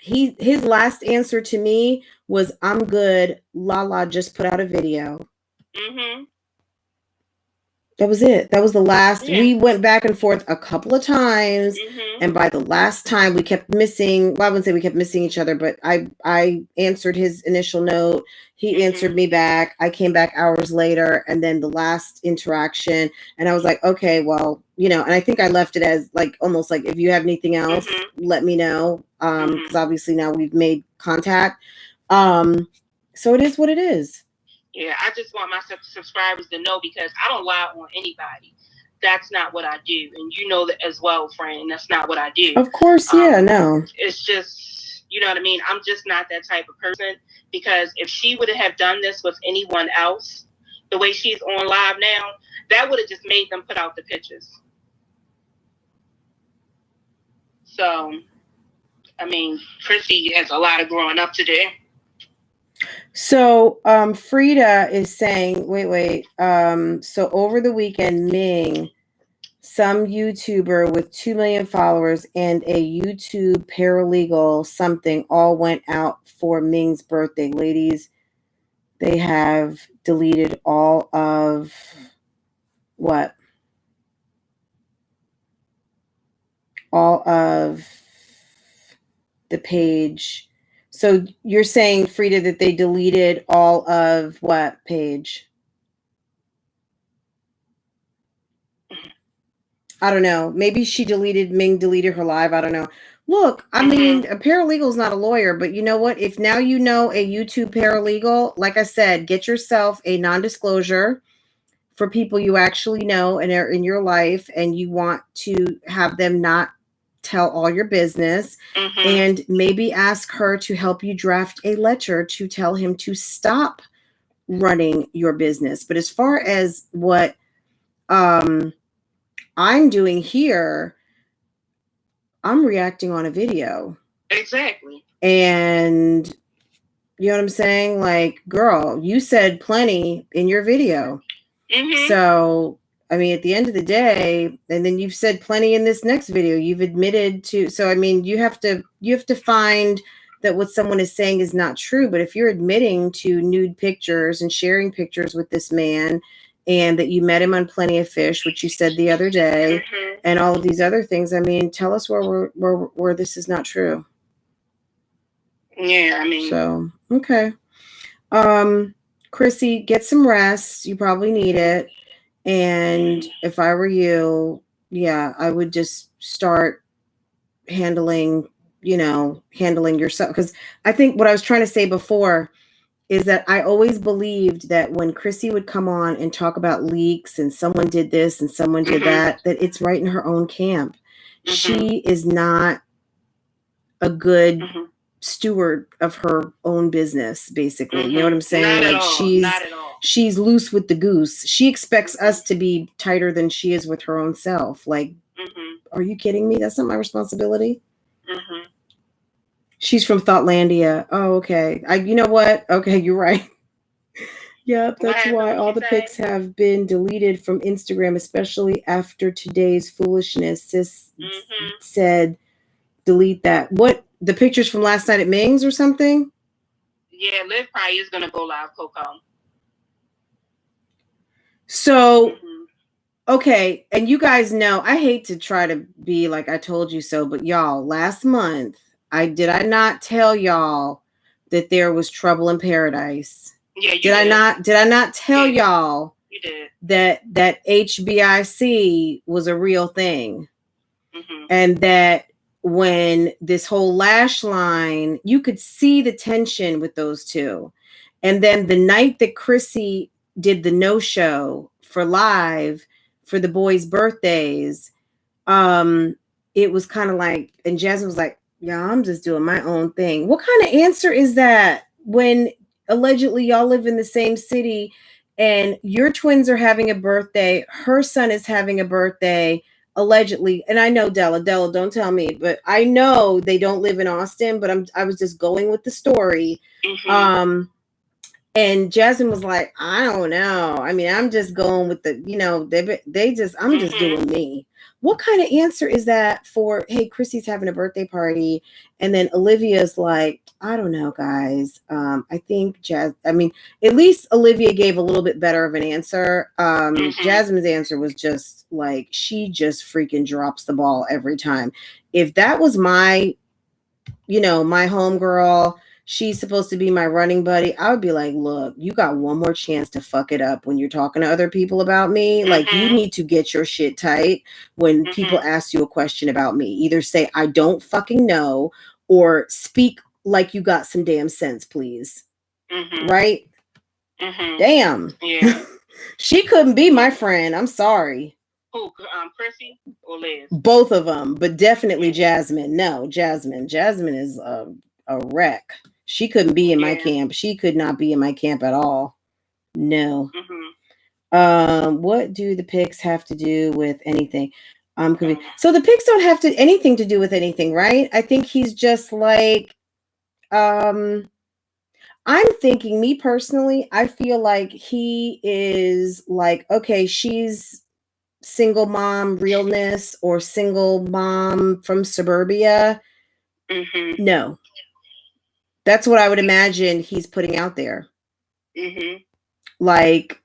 his last answer to me was, "I'm good. Lala just put out a video." That was it. That was the last. We went back and forth a couple of times, and by the last time we kept missing. Well, I wouldn't say we kept missing each other, but I answered his initial note. He answered me back. I came back hours later, and then the last interaction, and I was like, okay, well, you know, and I think I left it as like almost like, if you have anything else, let me know, because obviously now we've made contact. So it is what it is. Yeah, I just want my subscribers to know, because I don't lie on anybody. That's not what I do. And you know that as well, friend. That's not what I do. Of course, yeah, no. It's just, you know what I mean? I'm just not that type of person, because if she would have done this with anyone else, the way she's on live now, that would have just made them put out the pictures. So, I mean, Chrissy has a lot of growing up to do. So Frida is saying, wait. So over the weekend, Ming, some YouTuber with 2 million followers, and a YouTube paralegal something all went out for Ming's birthday. Ladies, they have deleted all of what? All of the page. So you're saying, Frida, that they deleted all of what page? I don't know. Maybe Ming deleted her live. I don't know. Look, I mean, a paralegal is not a lawyer, but you know what? If now you know a YouTube paralegal, like I said, get yourself a non-disclosure for people you actually know and are in your life, and you want to have them not tell all your business, and maybe ask her to help you draft a letter to tell him to stop running your business. But as far as what I'm doing here, I'm reacting on a video. Exactly. And you know what I'm saying? Like, girl, you said plenty in your video. So, I mean, at the end of the day, and then you've said plenty in this next video, you've admitted to, so I mean, you have to find that what someone is saying is not true. But if you're admitting to nude pictures and sharing pictures with this man, and that you met him on Plenty of Fish, which you said the other day, and all of these other things, I mean, tell us where this is not true. Yeah, I mean, so okay. Chrissy, get some rest. You probably need it. And if I were you, yeah, I would just start handling yourself. Because I think what I was trying to say before is that I always believed that when Chrissy would come on and talk about leaks and someone did this and someone did that it's right in her own camp. She is not a good steward of her own business, basically. You know what I'm saying? Like she's loose with the goose. She expects us to be tighter than she is with her own self. Like, are you kidding me? That's not my responsibility. She's from Thoughtlandia. Oh, okay. You know what? Okay, you're right. Yep, that's why all the pics have been deleted from Instagram, especially after today's foolishness. Sis said, delete that. What? The pictures from last night at Ming's or something? Yeah, Liv probably is going to go live, Coco. So, okay, and you guys know, I hate to try to be like I told you so, but y'all, last month, did I not tell y'all that there was trouble in paradise? Yeah, did I not tell y'all you did that HBIC was a real thing? And that when this whole lash line, you could see the tension with those two. And then the night that Chrissy did the no-show for live for the boys' birthdays, it was kind of like, and Jasmine was like, yeah, I'm just doing my own thing. What kind of answer is that when allegedly y'all live in the same city and your twins are having a birthday, her son is having a birthday, allegedly, and I know Della, don't tell me, but I know they don't live in Austin, but I was just going with the story. And Jasmine was like, I don't know. I mean, I'm just going with the, I'm just doing me. What kind of answer is that for, hey, Chrissy's having a birthday party, and then Olivia's like, I don't know, guys. I think at least Olivia gave a little bit better of an answer. Jasmine's answer was just like, she just freaking drops the ball every time. If that was my homegirl, she's supposed to be my running buddy, I would be like, look, you got one more chance to fuck it up when you're talking to other people about me. Like, you need to get your shit tight when people ask you a question about me. Either say, I don't fucking know, or speak like you got some damn sense, please. Right? Damn. Yeah. She couldn't be my friend. I'm sorry. Who, Chrissy or Liz? Both of them, but definitely Jasmine. No, Jasmine. Jasmine is a wreck. She couldn't be in my camp. She could not be in my camp at all. No. What do the pics have to do with anything? So the pics don't have anything to do with anything, right? I think he's just like, I'm thinking, me personally, I feel like he is like, okay, she's single mom realness or single mom from suburbia. No. That's what I would imagine he's putting out there. Like,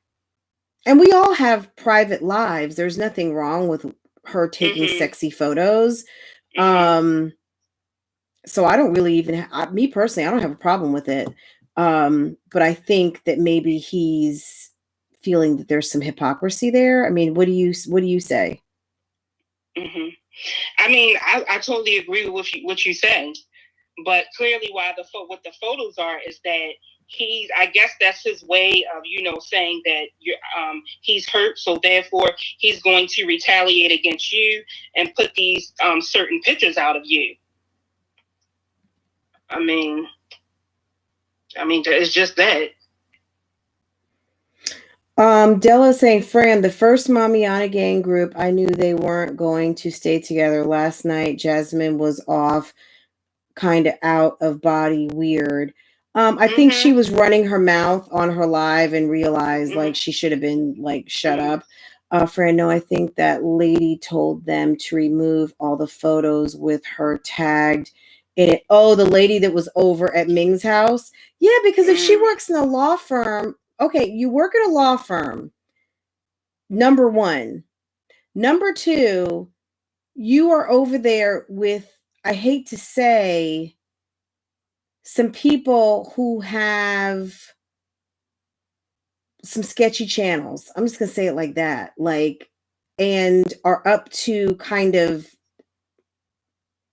and we all have private lives. There's nothing wrong with her taking sexy photos. So I don't really even, me personally, I don't have a problem with it. But I think that maybe he's feeling that there's some hypocrisy there. I mean, what do you say? I mean, I totally agree with what you said. But clearly, what the photos are is that I guess that's his way of, saying that he's hurt, so therefore he's going to retaliate against you and put these certain pictures out of you. I mean, it's just that. Della saying, Fran, the first Mamiana gang group, I knew they weren't going to stay together. Last night, Jasmine was off kind of out of body weird. I think she was running her mouth on her live and realized like she should have been like, shut up. Fran, no, I think that lady told them to remove all the photos with her tagged in it. Oh, the lady that was over at Ming's house. Yeah, because if she works in a law firm, okay, you work at a law firm. Number one. Number two, you are over there with, I hate to say, some people who have some sketchy channels. I'm just going to say it like that. Like, and are up to kind of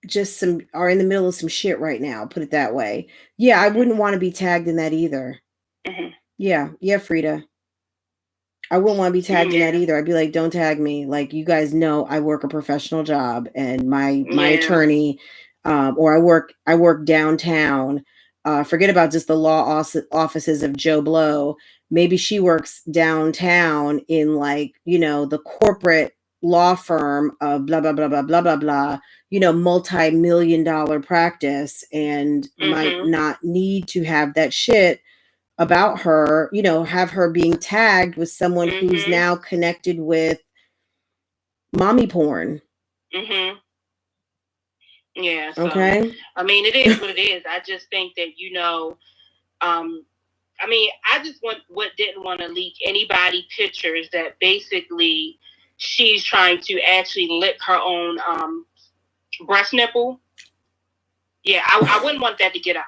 just are in the middle of some shit right now. Put it that way. Yeah, I wouldn't want to be tagged in that either. Yeah, Frida. I wouldn't want to be tagged in that either. I'd be like, don't tag me. Like, you guys know I work a professional job, and my attorney, or I work downtown. Forget about just the law offices of Joe Blow. Maybe she works downtown in, like, you know, the corporate law firm of blah, blah, blah, blah, blah, blah, blah, you know, multi-million-dollar practice, and might not need to have that shit about her, you know, have her being tagged with someone who's now connected with mommy porn. Yeah. So, okay. I mean, it is what it is. I just think that, you know, I mean, I just didn't want to leak anybody pictures that basically she's trying to actually lick her own breast nipple. Yeah, I wouldn't want that to get out.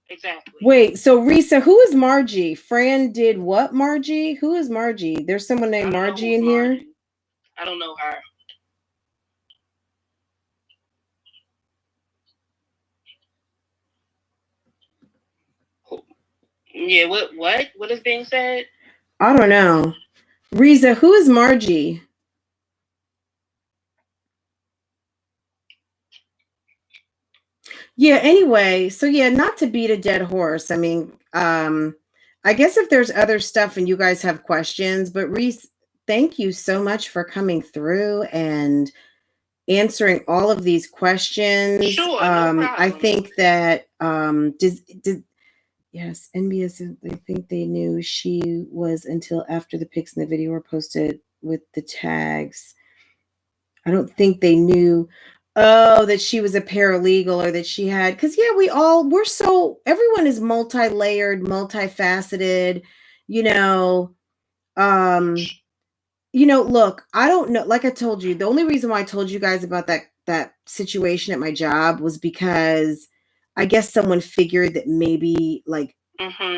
Exactly. Wait, so Risa, who is Margie? Fran did what, Margie? Who is Margie? There's someone named Margie in here? I don't know her. Yeah, what is being said? I don't know. Risa, who is Margie? Yeah, anyway, so yeah, not to beat a dead horse. I mean, I guess if there's other stuff and you guys have questions, but Reese, thank you so much for coming through and answering all of these questions. Sure, no problem. I think that yes, NBS, I think they knew she was until after the pics in the video were posted with the tags. I don't think they knew, that she was a paralegal or that she had, because yeah, everyone is multi-layered, multifaceted, you know. Look, I don't know. Like I told you, the only reason why I told you guys about that situation at my job was because I guess someone figured that maybe like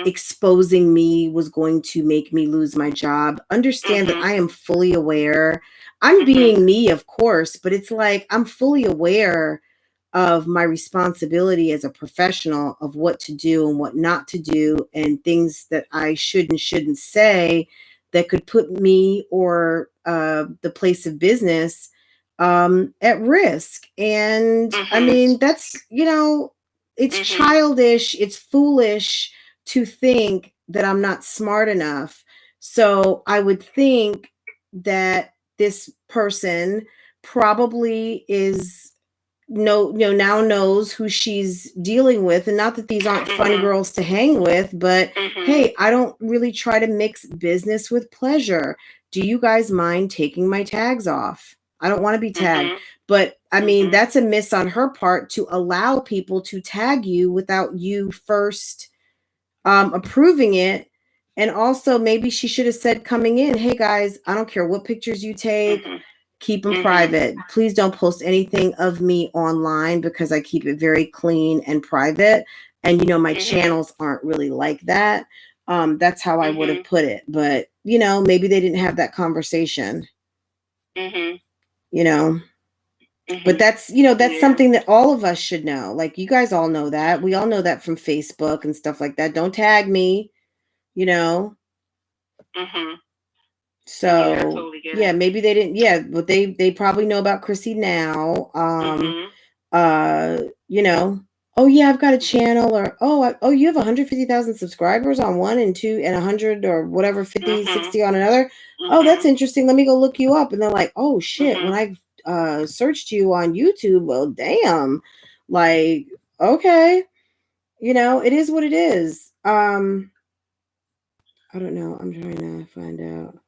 exposing me was going to make me lose my job. Understand that I am fully aware. I'm being me, of course, but it's like I'm fully aware of my responsibility as a professional of what to do and what not to do, and things that I should and shouldn't say that could put me or the place of business at risk. And I mean, that's, you know, it's childish, it's foolish to think that I'm not smart enough. So I would think that this person probably now knows who she's dealing with, and not that these aren't fun girls to hang with, but hey, I don't really try to mix business with pleasure. Do you guys mind taking my tags off? I don't want to be tagged. But I mean, that's a miss on her part to allow people to tag you without you first approving it. And also, maybe she should have said coming in, hey guys, I don't care what pictures you take, keep them private. Please don't post anything of me online, because I keep it very clean and private. And, you know, my channels aren't really like that. That's how I would have put it. But, you know, maybe they didn't have that conversation, you know. But that's, you know, that's something that all of us should know. Like, you guys all know that. We all know that from Facebook and stuff like that. Don't tag me, you know. So yeah, maybe they didn't. Yeah, but they probably know about Chrissy now. You know, oh yeah, I've got a channel, or oh you have 150,000 subscribers on one, and 2 and 100 or whatever, 50, 60 on another. Oh, that's interesting. Let me go look you up. And they're like, oh shit, when I searched you on YouTube. Well, damn. Like, okay. You know, it is what it is. I don't know. I'm trying to find out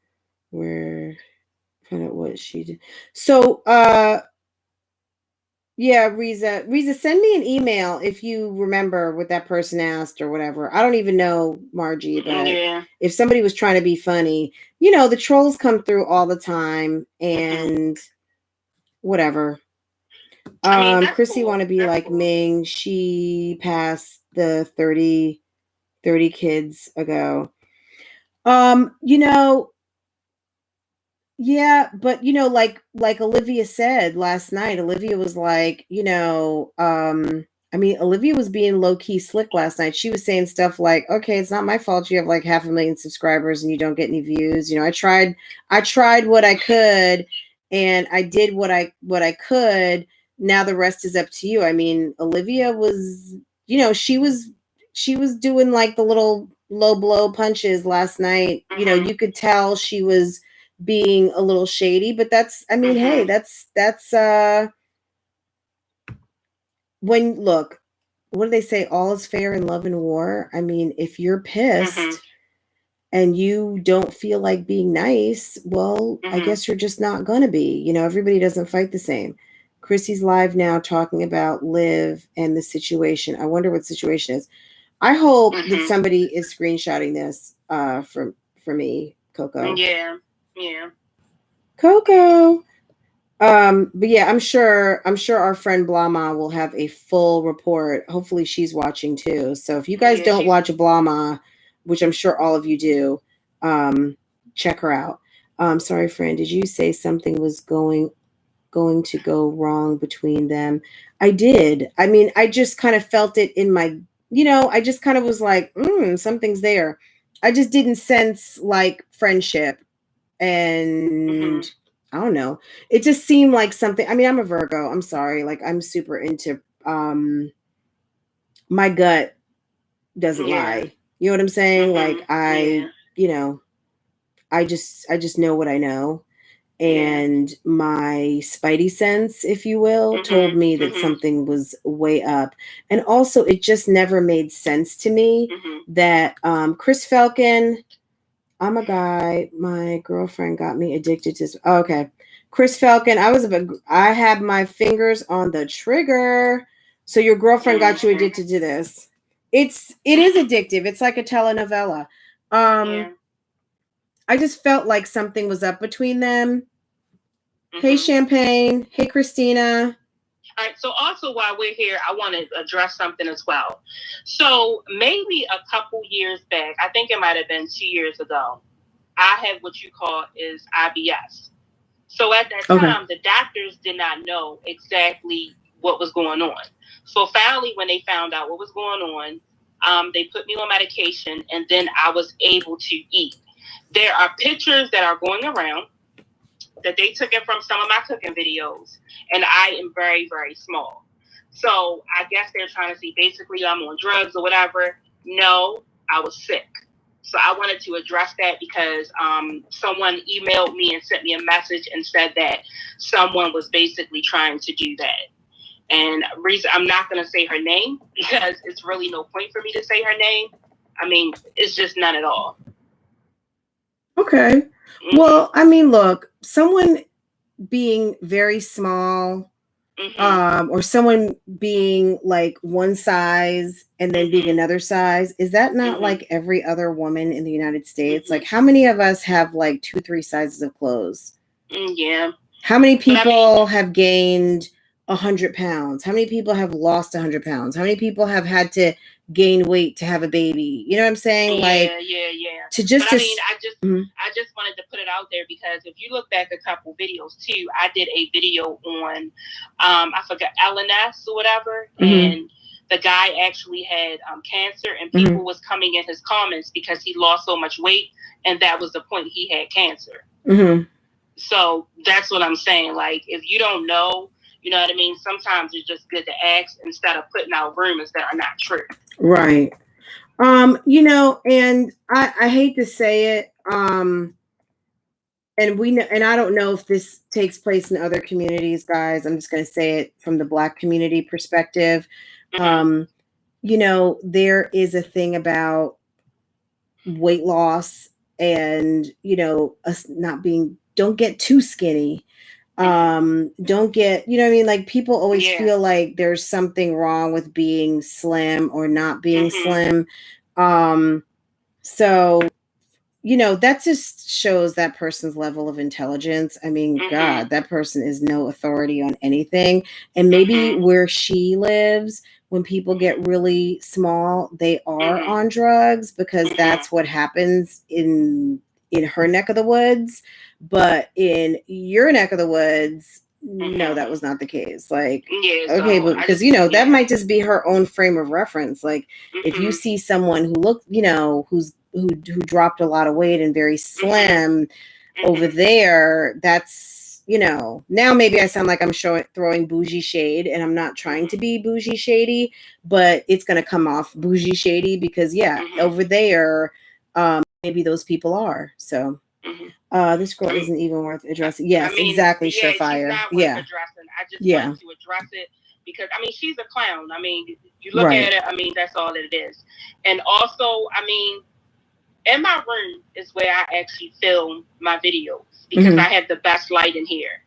what she did. So, yeah, Riza, send me an email if you remember what that person asked or whatever. I don't even know, Margie, but if somebody was trying to be funny, you know, the trolls come through all the time and whatever. Chrissy want to be like Ming. She passed the 30 kids ago. You know, yeah, but you know, like Olivia said last night, Olivia was like, you know, I mean, Olivia was being low key slick last night. She was saying stuff like, okay, it's not my fault you have like 500,000 subscribers and you don't get any views. You know, I tried what I could and I did what I could. Now the rest is up to you. I mean, Olivia was, you know, she was doing like the little low blow punches last night. You know, you could tell she was being a little shady, but that's, I mean, hey, that's when, look, what do they say? All is fair in love and war. I mean, if you're pissed and you don't feel like being nice, well, I guess you're just not going to be. You know, everybody doesn't fight the same. Chrissy's live now talking about Liv and the situation. I wonder what the situation is. I hope that somebody is screenshotting this for me, Coco. Yeah. Coco. But yeah, I'm sure our friend Blama will have a full report. Hopefully she's watching too. So if you guys don't watch Blama, which I'm sure all of you do, check her out. Sorry, friend, did you say something was going to go wrong between them? I did. I mean, I just kind of felt it in my, you know, I just kind of was like, something's there. I just didn't sense like friendship. And I don't know. It just seemed like something. I mean, I'm a Virgo. I'm sorry. Like, I'm super into my gut doesn't lie. You know what I'm saying? Like you know, I just know what I know. And my spidey sense, if you will, told me that something was way up. And also it just never made sense to me that Chris Falcon, I'm a guy. My girlfriend got me addicted to. Okay, Chris Falcon. I had my fingers on the trigger. So your girlfriend got you addicted to this. It is addictive. It's like a telenovela. I just felt like something was up between them. Hey, Champagne. Hey, Christina. All right, so also while we're here, I want to address something as well. So maybe a couple years back, I think it might have been 2 years ago, I had what you call is IBS. So at that time, the doctors did not know exactly what was going on. So finally, when they found out what was going on, they put me on medication, and then I was able to eat. There are pictures that are going around that they took it from some of my cooking videos, and I am very, very small. So I guess they're trying to see basically I'm on drugs or whatever. No, I was sick. So I wanted to address that because someone emailed me and sent me a message and said that someone was basically trying to do that. And I'm not going to say her name because it's really no point for me to say her name. I mean, it's just none at all. Okay. Well, I mean, look, someone being very small, or someone being like one size and then being another size, is that not like every other woman in the United States? Like, how many of us have like 2-3 sizes of clothes? Yeah. How many people have gained 100 pounds? How many people have lost 100 pounds? How many people have had to gain weight to have a baby? You know what I'm saying? Yeah. To just, but I mean, I just wanted to put it out there because if you look back a couple videos too, I did a video on, I forgot, LNS or whatever, and the guy actually had cancer, and people was coming in his comments because he lost so much weight, and that was the point, he had cancer. So that's what I'm saying. Like, if you don't know, you know what I mean? Sometimes it's just good to ask instead of putting out rumors that are not true. Right. You know, and I hate to say it, and we know, and I don't know if this takes place in other communities, guys. I'm just going to say it from the Black community perspective. You know, there is a thing about weight loss and, you know, us not being, don't get too skinny. Don't get, you know what I mean? Like, people always feel like there's something wrong with being slim or not being slim. So, you know, that just shows that person's level of intelligence. I mean, God, that person is no authority on anything. And maybe where she lives, when people get really small, they are on drugs, because that's what happens in her neck of the woods. But in your neck of the woods, no, that was not the case. Like, okay, but because, you know, that might just be her own frame of reference. Like, if you see someone who look, you know, who dropped a lot of weight and very slim over there, that's, you know, now maybe I sound like I'm throwing bougie shade, and I'm not trying to be bougie shady, but it's going to come off bougie shady because over there, maybe those people are. So this girl isn't even worth addressing. Yes, I mean, exactly, Surefire. She's not worth addressing. I just wanted to address it because, I mean, she's a clown. I mean, you look at it, I mean, that's all it is. And also, I mean, in my room is where I actually film my videos because I have the best light in here.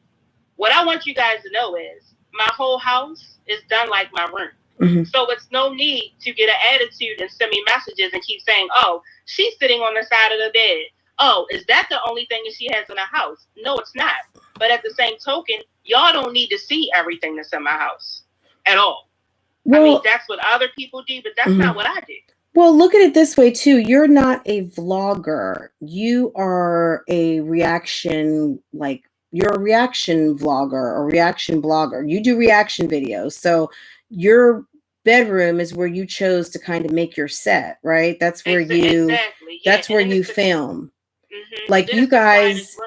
What I want you guys to know is my whole house is done like my room. So it's no need to get an attitude and send me messages and keep saying, oh, she's sitting on the side of the bed. Oh, is that the only thing that she has in her house? No, it's not. But at the same token, y'all don't need to see everything that's in my house at all. Well, I mean, that's what other people do, but that's not what I do. Well, look at it this way, too. You're not a vlogger. You are a reaction, like, you're a reaction vlogger or reaction blogger. You do reaction videos. So your bedroom is where you chose to kind of make your set, right? That's where that's where you film. Like, you guys,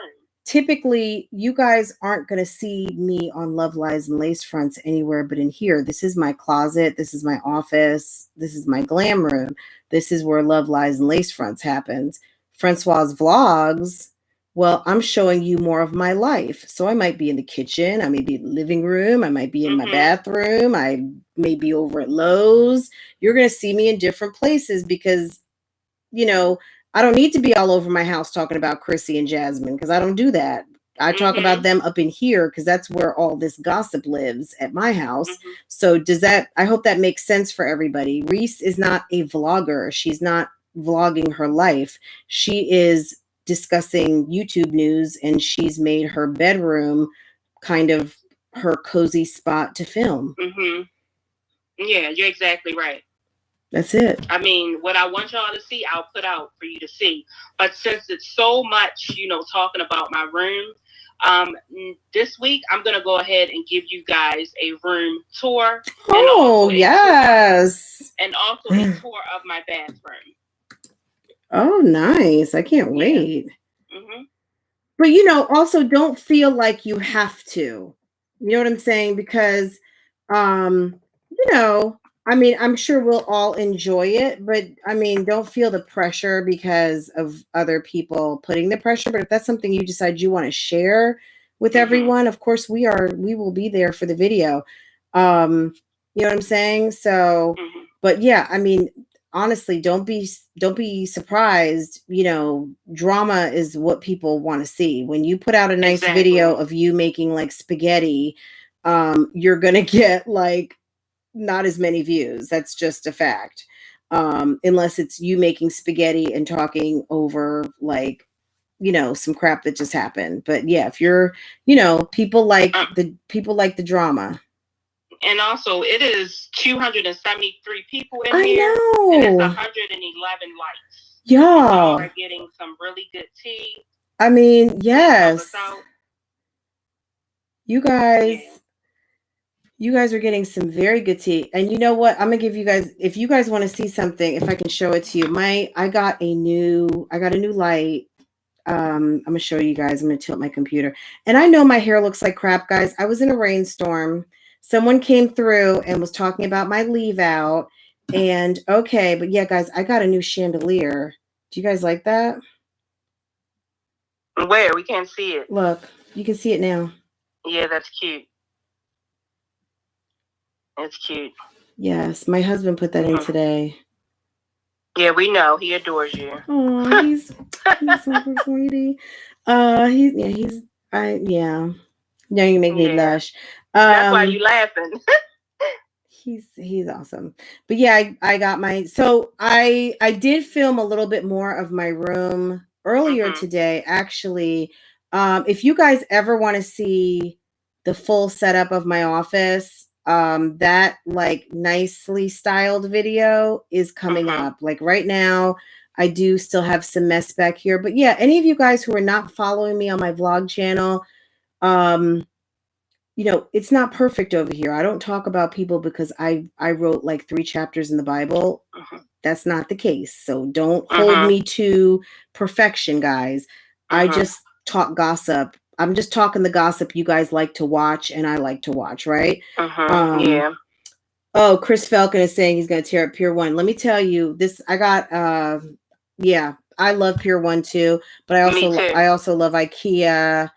typically, you guys aren't going to see me on Love, Lies, and Lace Fronts anywhere but in here. This is my closet. This is my office. This is my glam room. This is where Love, Lies, and Lace Fronts happens. Francois Vlogs, well, I'm showing you more of my life. So I might be in the kitchen. I may be in the living room. I might be in my bathroom. I may be over at Lowe's. You're going to see me in different places because, you know, I don't need to be all over my house talking about Chrissy and Jasmine because I don't do that. I talk about them up in here because that's where all this gossip lives at my house. So I hope that makes sense for everybody. Reese is not a vlogger. She's not vlogging her life. She is discussing YouTube news, and she's made her bedroom kind of her cozy spot to film. Yeah, you're exactly right. That's it. I mean, what I want y'all to see, I'll put out for you to see. But since it's so much, you know, talking about my room, this week I'm going to go ahead and give you guys a room tour. Oh, yes. And also a tour of my bathroom. Oh, nice. I can't wait. But, you know, also don't feel like you have to. You know what I'm saying? Because, you know, I mean, I'm sure we'll all enjoy it, but I mean, don't feel the pressure because of other people putting the pressure. But if that's something you decide you want to share with everyone, of course we will be there for the video. You know what I'm saying? So, but yeah, I mean, honestly, don't be surprised. You know, drama is what people want to see. When you put out a nice video of you making like spaghetti, you're going to get like not as many views. That's just a fact. Unless it's you making spaghetti and talking over like, you know, some crap that just happened. But yeah, if you're, you know, people like the drama. And also it is 273 people in here. I know. And it's 111 likes. Y'all are getting some really good tea. I mean, yes. You guys. Yeah. You guys are getting some very good tea. And you know what? I'm going to give you guys, if you guys want to see something, if I can show it to you, I got a new light. I'm going to show you guys. I'm going to tilt my computer. And I know my hair looks like crap, guys. I was in a rainstorm. Someone came through and was talking about my leave out. And okay, but yeah, guys, I got a new chandelier. Do you guys like that? Where? We can't see it. Look, you can see it now. Yeah, that's cute. It's cute. Yes, my husband put that in today. Yeah, we know. He adores you. Oh, he's so sweetie. Yeah. Now you make me blush. That's why you laughing. He's awesome. But yeah, I got I did film a little bit more of my room earlier today, actually. If you guys ever want to see the full setup of my office, that like nicely styled video is coming up. Like right now, I do still have some mess back here. But yeah, any of you guys who are not following me on my vlog channel, you know, it's not perfect over here. I don't talk about people because I wrote like 3 chapters in the Bible. That's not the case. So don't hold me to perfection, guys. I just talk gossip. I'm just talking the gossip you guys like to watch and I like to watch, right? Yeah. Oh, Chris Falcon is saying he's going to tear up Pier 1. Let me tell you this. I got, yeah, I love Pier 1 too, but I also love IKEA.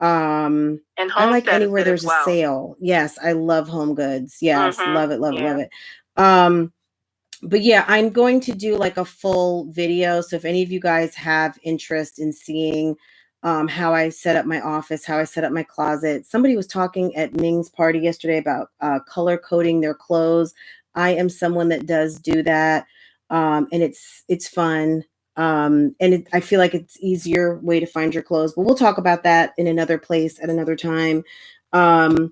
And I like anywhere there's a sale. Yes, I love Home Goods. Yes, love it. But yeah, I'm going to do like a full video. So if any of you guys have interest in seeing how I set up my office, how I set up my closet. Somebody was talking at Ming's party yesterday about color coding their clothes. I am someone that does do that. And it's fun. I feel like it's easier way to find your clothes, but we'll talk about that in another place at another time. But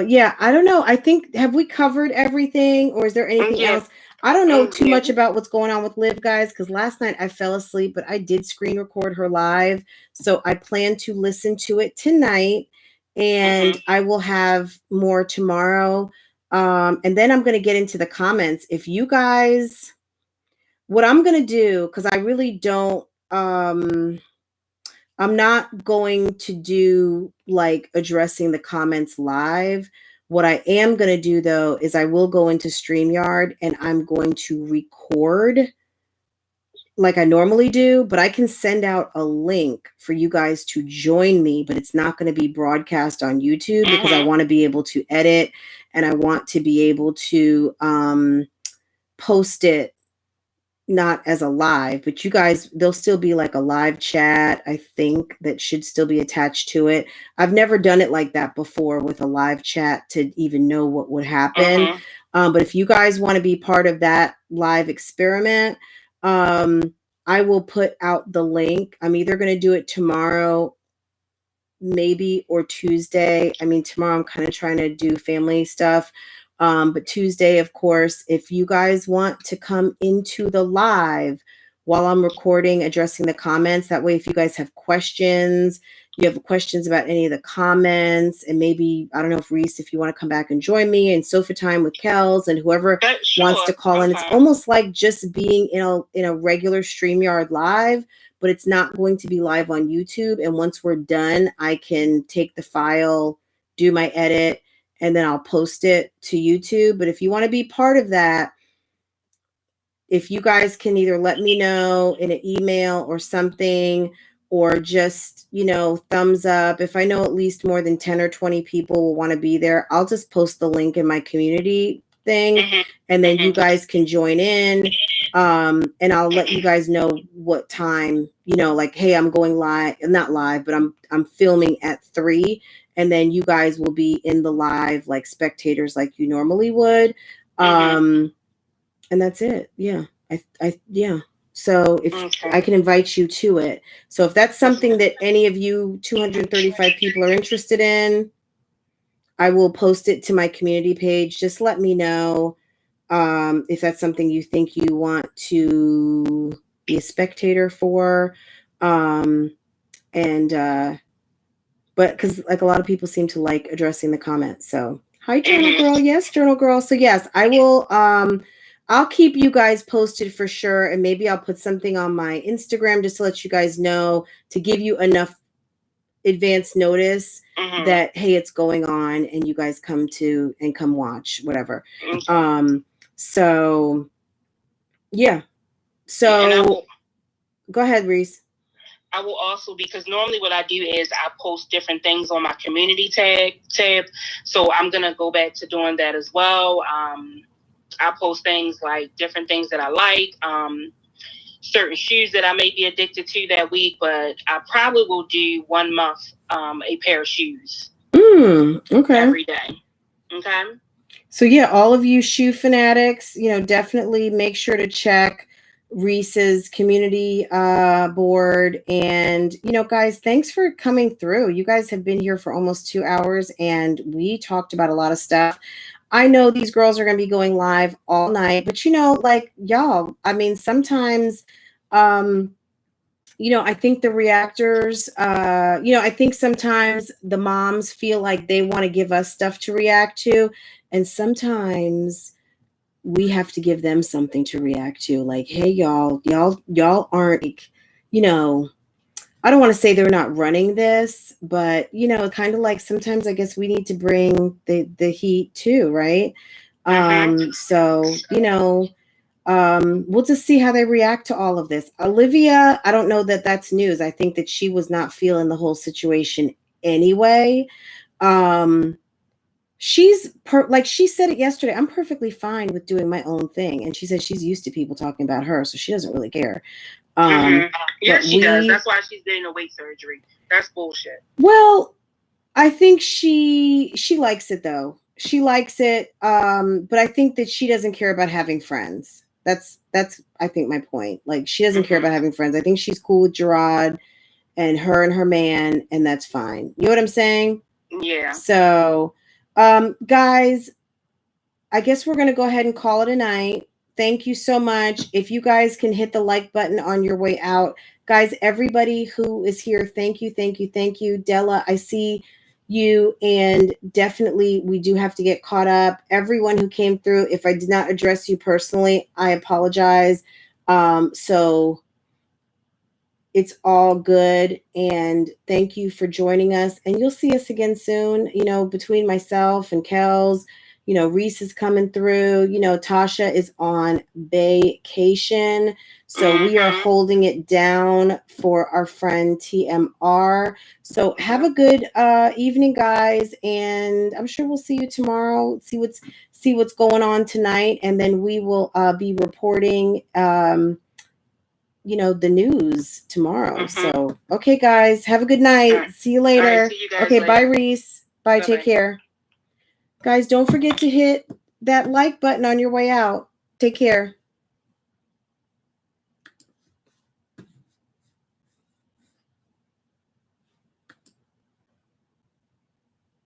yeah, I don't know. I think, have we covered everything or is there anything else? I don't know too much about what's going on with Liv, guys, because last night I fell asleep, but I did screen record her live. So I plan to listen to it tonight and I will have more tomorrow. And then I'm going to get into the comments. If you guys, what I'm going to do, because I really don't, I'm not going to do like addressing the comments live. What I am going to do though, is I will go into StreamYard and I'm going to record like I normally do, but I can send out a link for you guys to join me, but it's not going to be broadcast on YouTube because I want to be able to edit and I want to be able to post it not as a live, but you guys, there'll still be like a live chat, I think, that should still be attached to it. I've never done it like that before with a live chat to even know what would happen. But if you guys want to be part of that live experiment, I will put out the link. I'm either going to do it tomorrow, maybe, or Tuesday. I mean, tomorrow I'm kind of trying to do family stuff. But Tuesday, of course, if you guys want to come into the live while I'm recording, addressing the comments, that way, if you guys have questions, you have questions about any of the comments, and maybe, I don't know if Reese, if you want to come back and join me in sofa time with Kels and whoever wants to call in, it's almost like just being in a regular StreamYard live, but it's not going to be live on YouTube. And once we're done, I can take the file, do my edit, and then I'll post it to YouTube. But if you want to be part of that, if you guys can either let me know in an email or something, or just, you know, thumbs up. If I know at least more than 10 or 20 people will want to be there, I'll just post the link in my community thing, and then you guys can join in. And I'll let you guys know what time, you know, like, hey, I'm going live, not live, but I'm filming at 3. And then you guys will be in the live, like spectators, like you normally would. And that's it. Yeah. Yeah. So if I can invite you to it. So if that's something that any of you 235 people are interested in, I will post it to my community page. Just let me know if that's something you think you want to be a spectator for. But because like a lot of people seem to like addressing the comments. So hi, Journal Girl. Yes, Journal Girl. So yes, I will. I'll keep you guys posted for sure. And maybe I'll put something on my Instagram just to let you guys know, to give you enough advance notice that, hey, it's going on and you guys come watch, whatever. So yeah. So go ahead, Reese. I will also, because normally what I do is I post different things on my community tab. So I'm going to go back to doing that as well. I post things like different things that I like, certain shoes that I may be addicted to that week, but I probably will do 1 month, a pair of shoes Okay. every day. Okay. So yeah, all of you shoe fanatics, definitely make sure to check Reese's community board. And, guys, thanks for coming through. You guys have been here for almost 2 hours and we talked about a lot of stuff. I know these girls are going to be going live all night, but like y'all, I mean, sometimes, I think the reactors, I think sometimes the moms feel like they want to give us stuff to react to. And sometimes we have to give them something to react to. Like, hey, y'all aren't, I don't want to say they're not running this, but, kind of like sometimes I guess we need to bring the heat too, right? So, we'll just see how they react to all of this. Olivia, I don't know that that's news. I think that she was not feeling the whole situation anyway. She's like she said it yesterday, I'm perfectly fine with doing my own thing. And she said she's used to people talking about her, so she doesn't really care. Yes, she does. That's why she's getting a weight surgery. That's bullshit. Well, I think she likes it though. She likes it. But I think that she doesn't care about having friends. That's I think my point. Like she doesn't care about having friends. I think she's cool with Gerard and her man, and that's fine. You know what I'm saying? Yeah. So guys, I guess we're going to go ahead and call it a night. Thank you so much. If you guys can hit the like button on your way out. Guys, everybody who is here, thank you, thank you, thank you. Della, I see you, and definitely we do have to get caught up. Everyone who came through, if I did not address you personally, I apologize. So it's all good, and thank you for joining us, and you'll see us again soon. Between myself and Kels, Reese is coming through, Tasha is on vacation, so we are holding it down for our friend TMR. So have a good evening, guys, and I'm sure we'll see you tomorrow. See what's going on tonight, and then we will be reporting the news tomorrow. So, okay, guys, have a good night. Right. See you later. Right, see you guys okay, later. Bye, Reese. Bye. Take care. Guys, don't forget to hit that like button on your way out. Take care.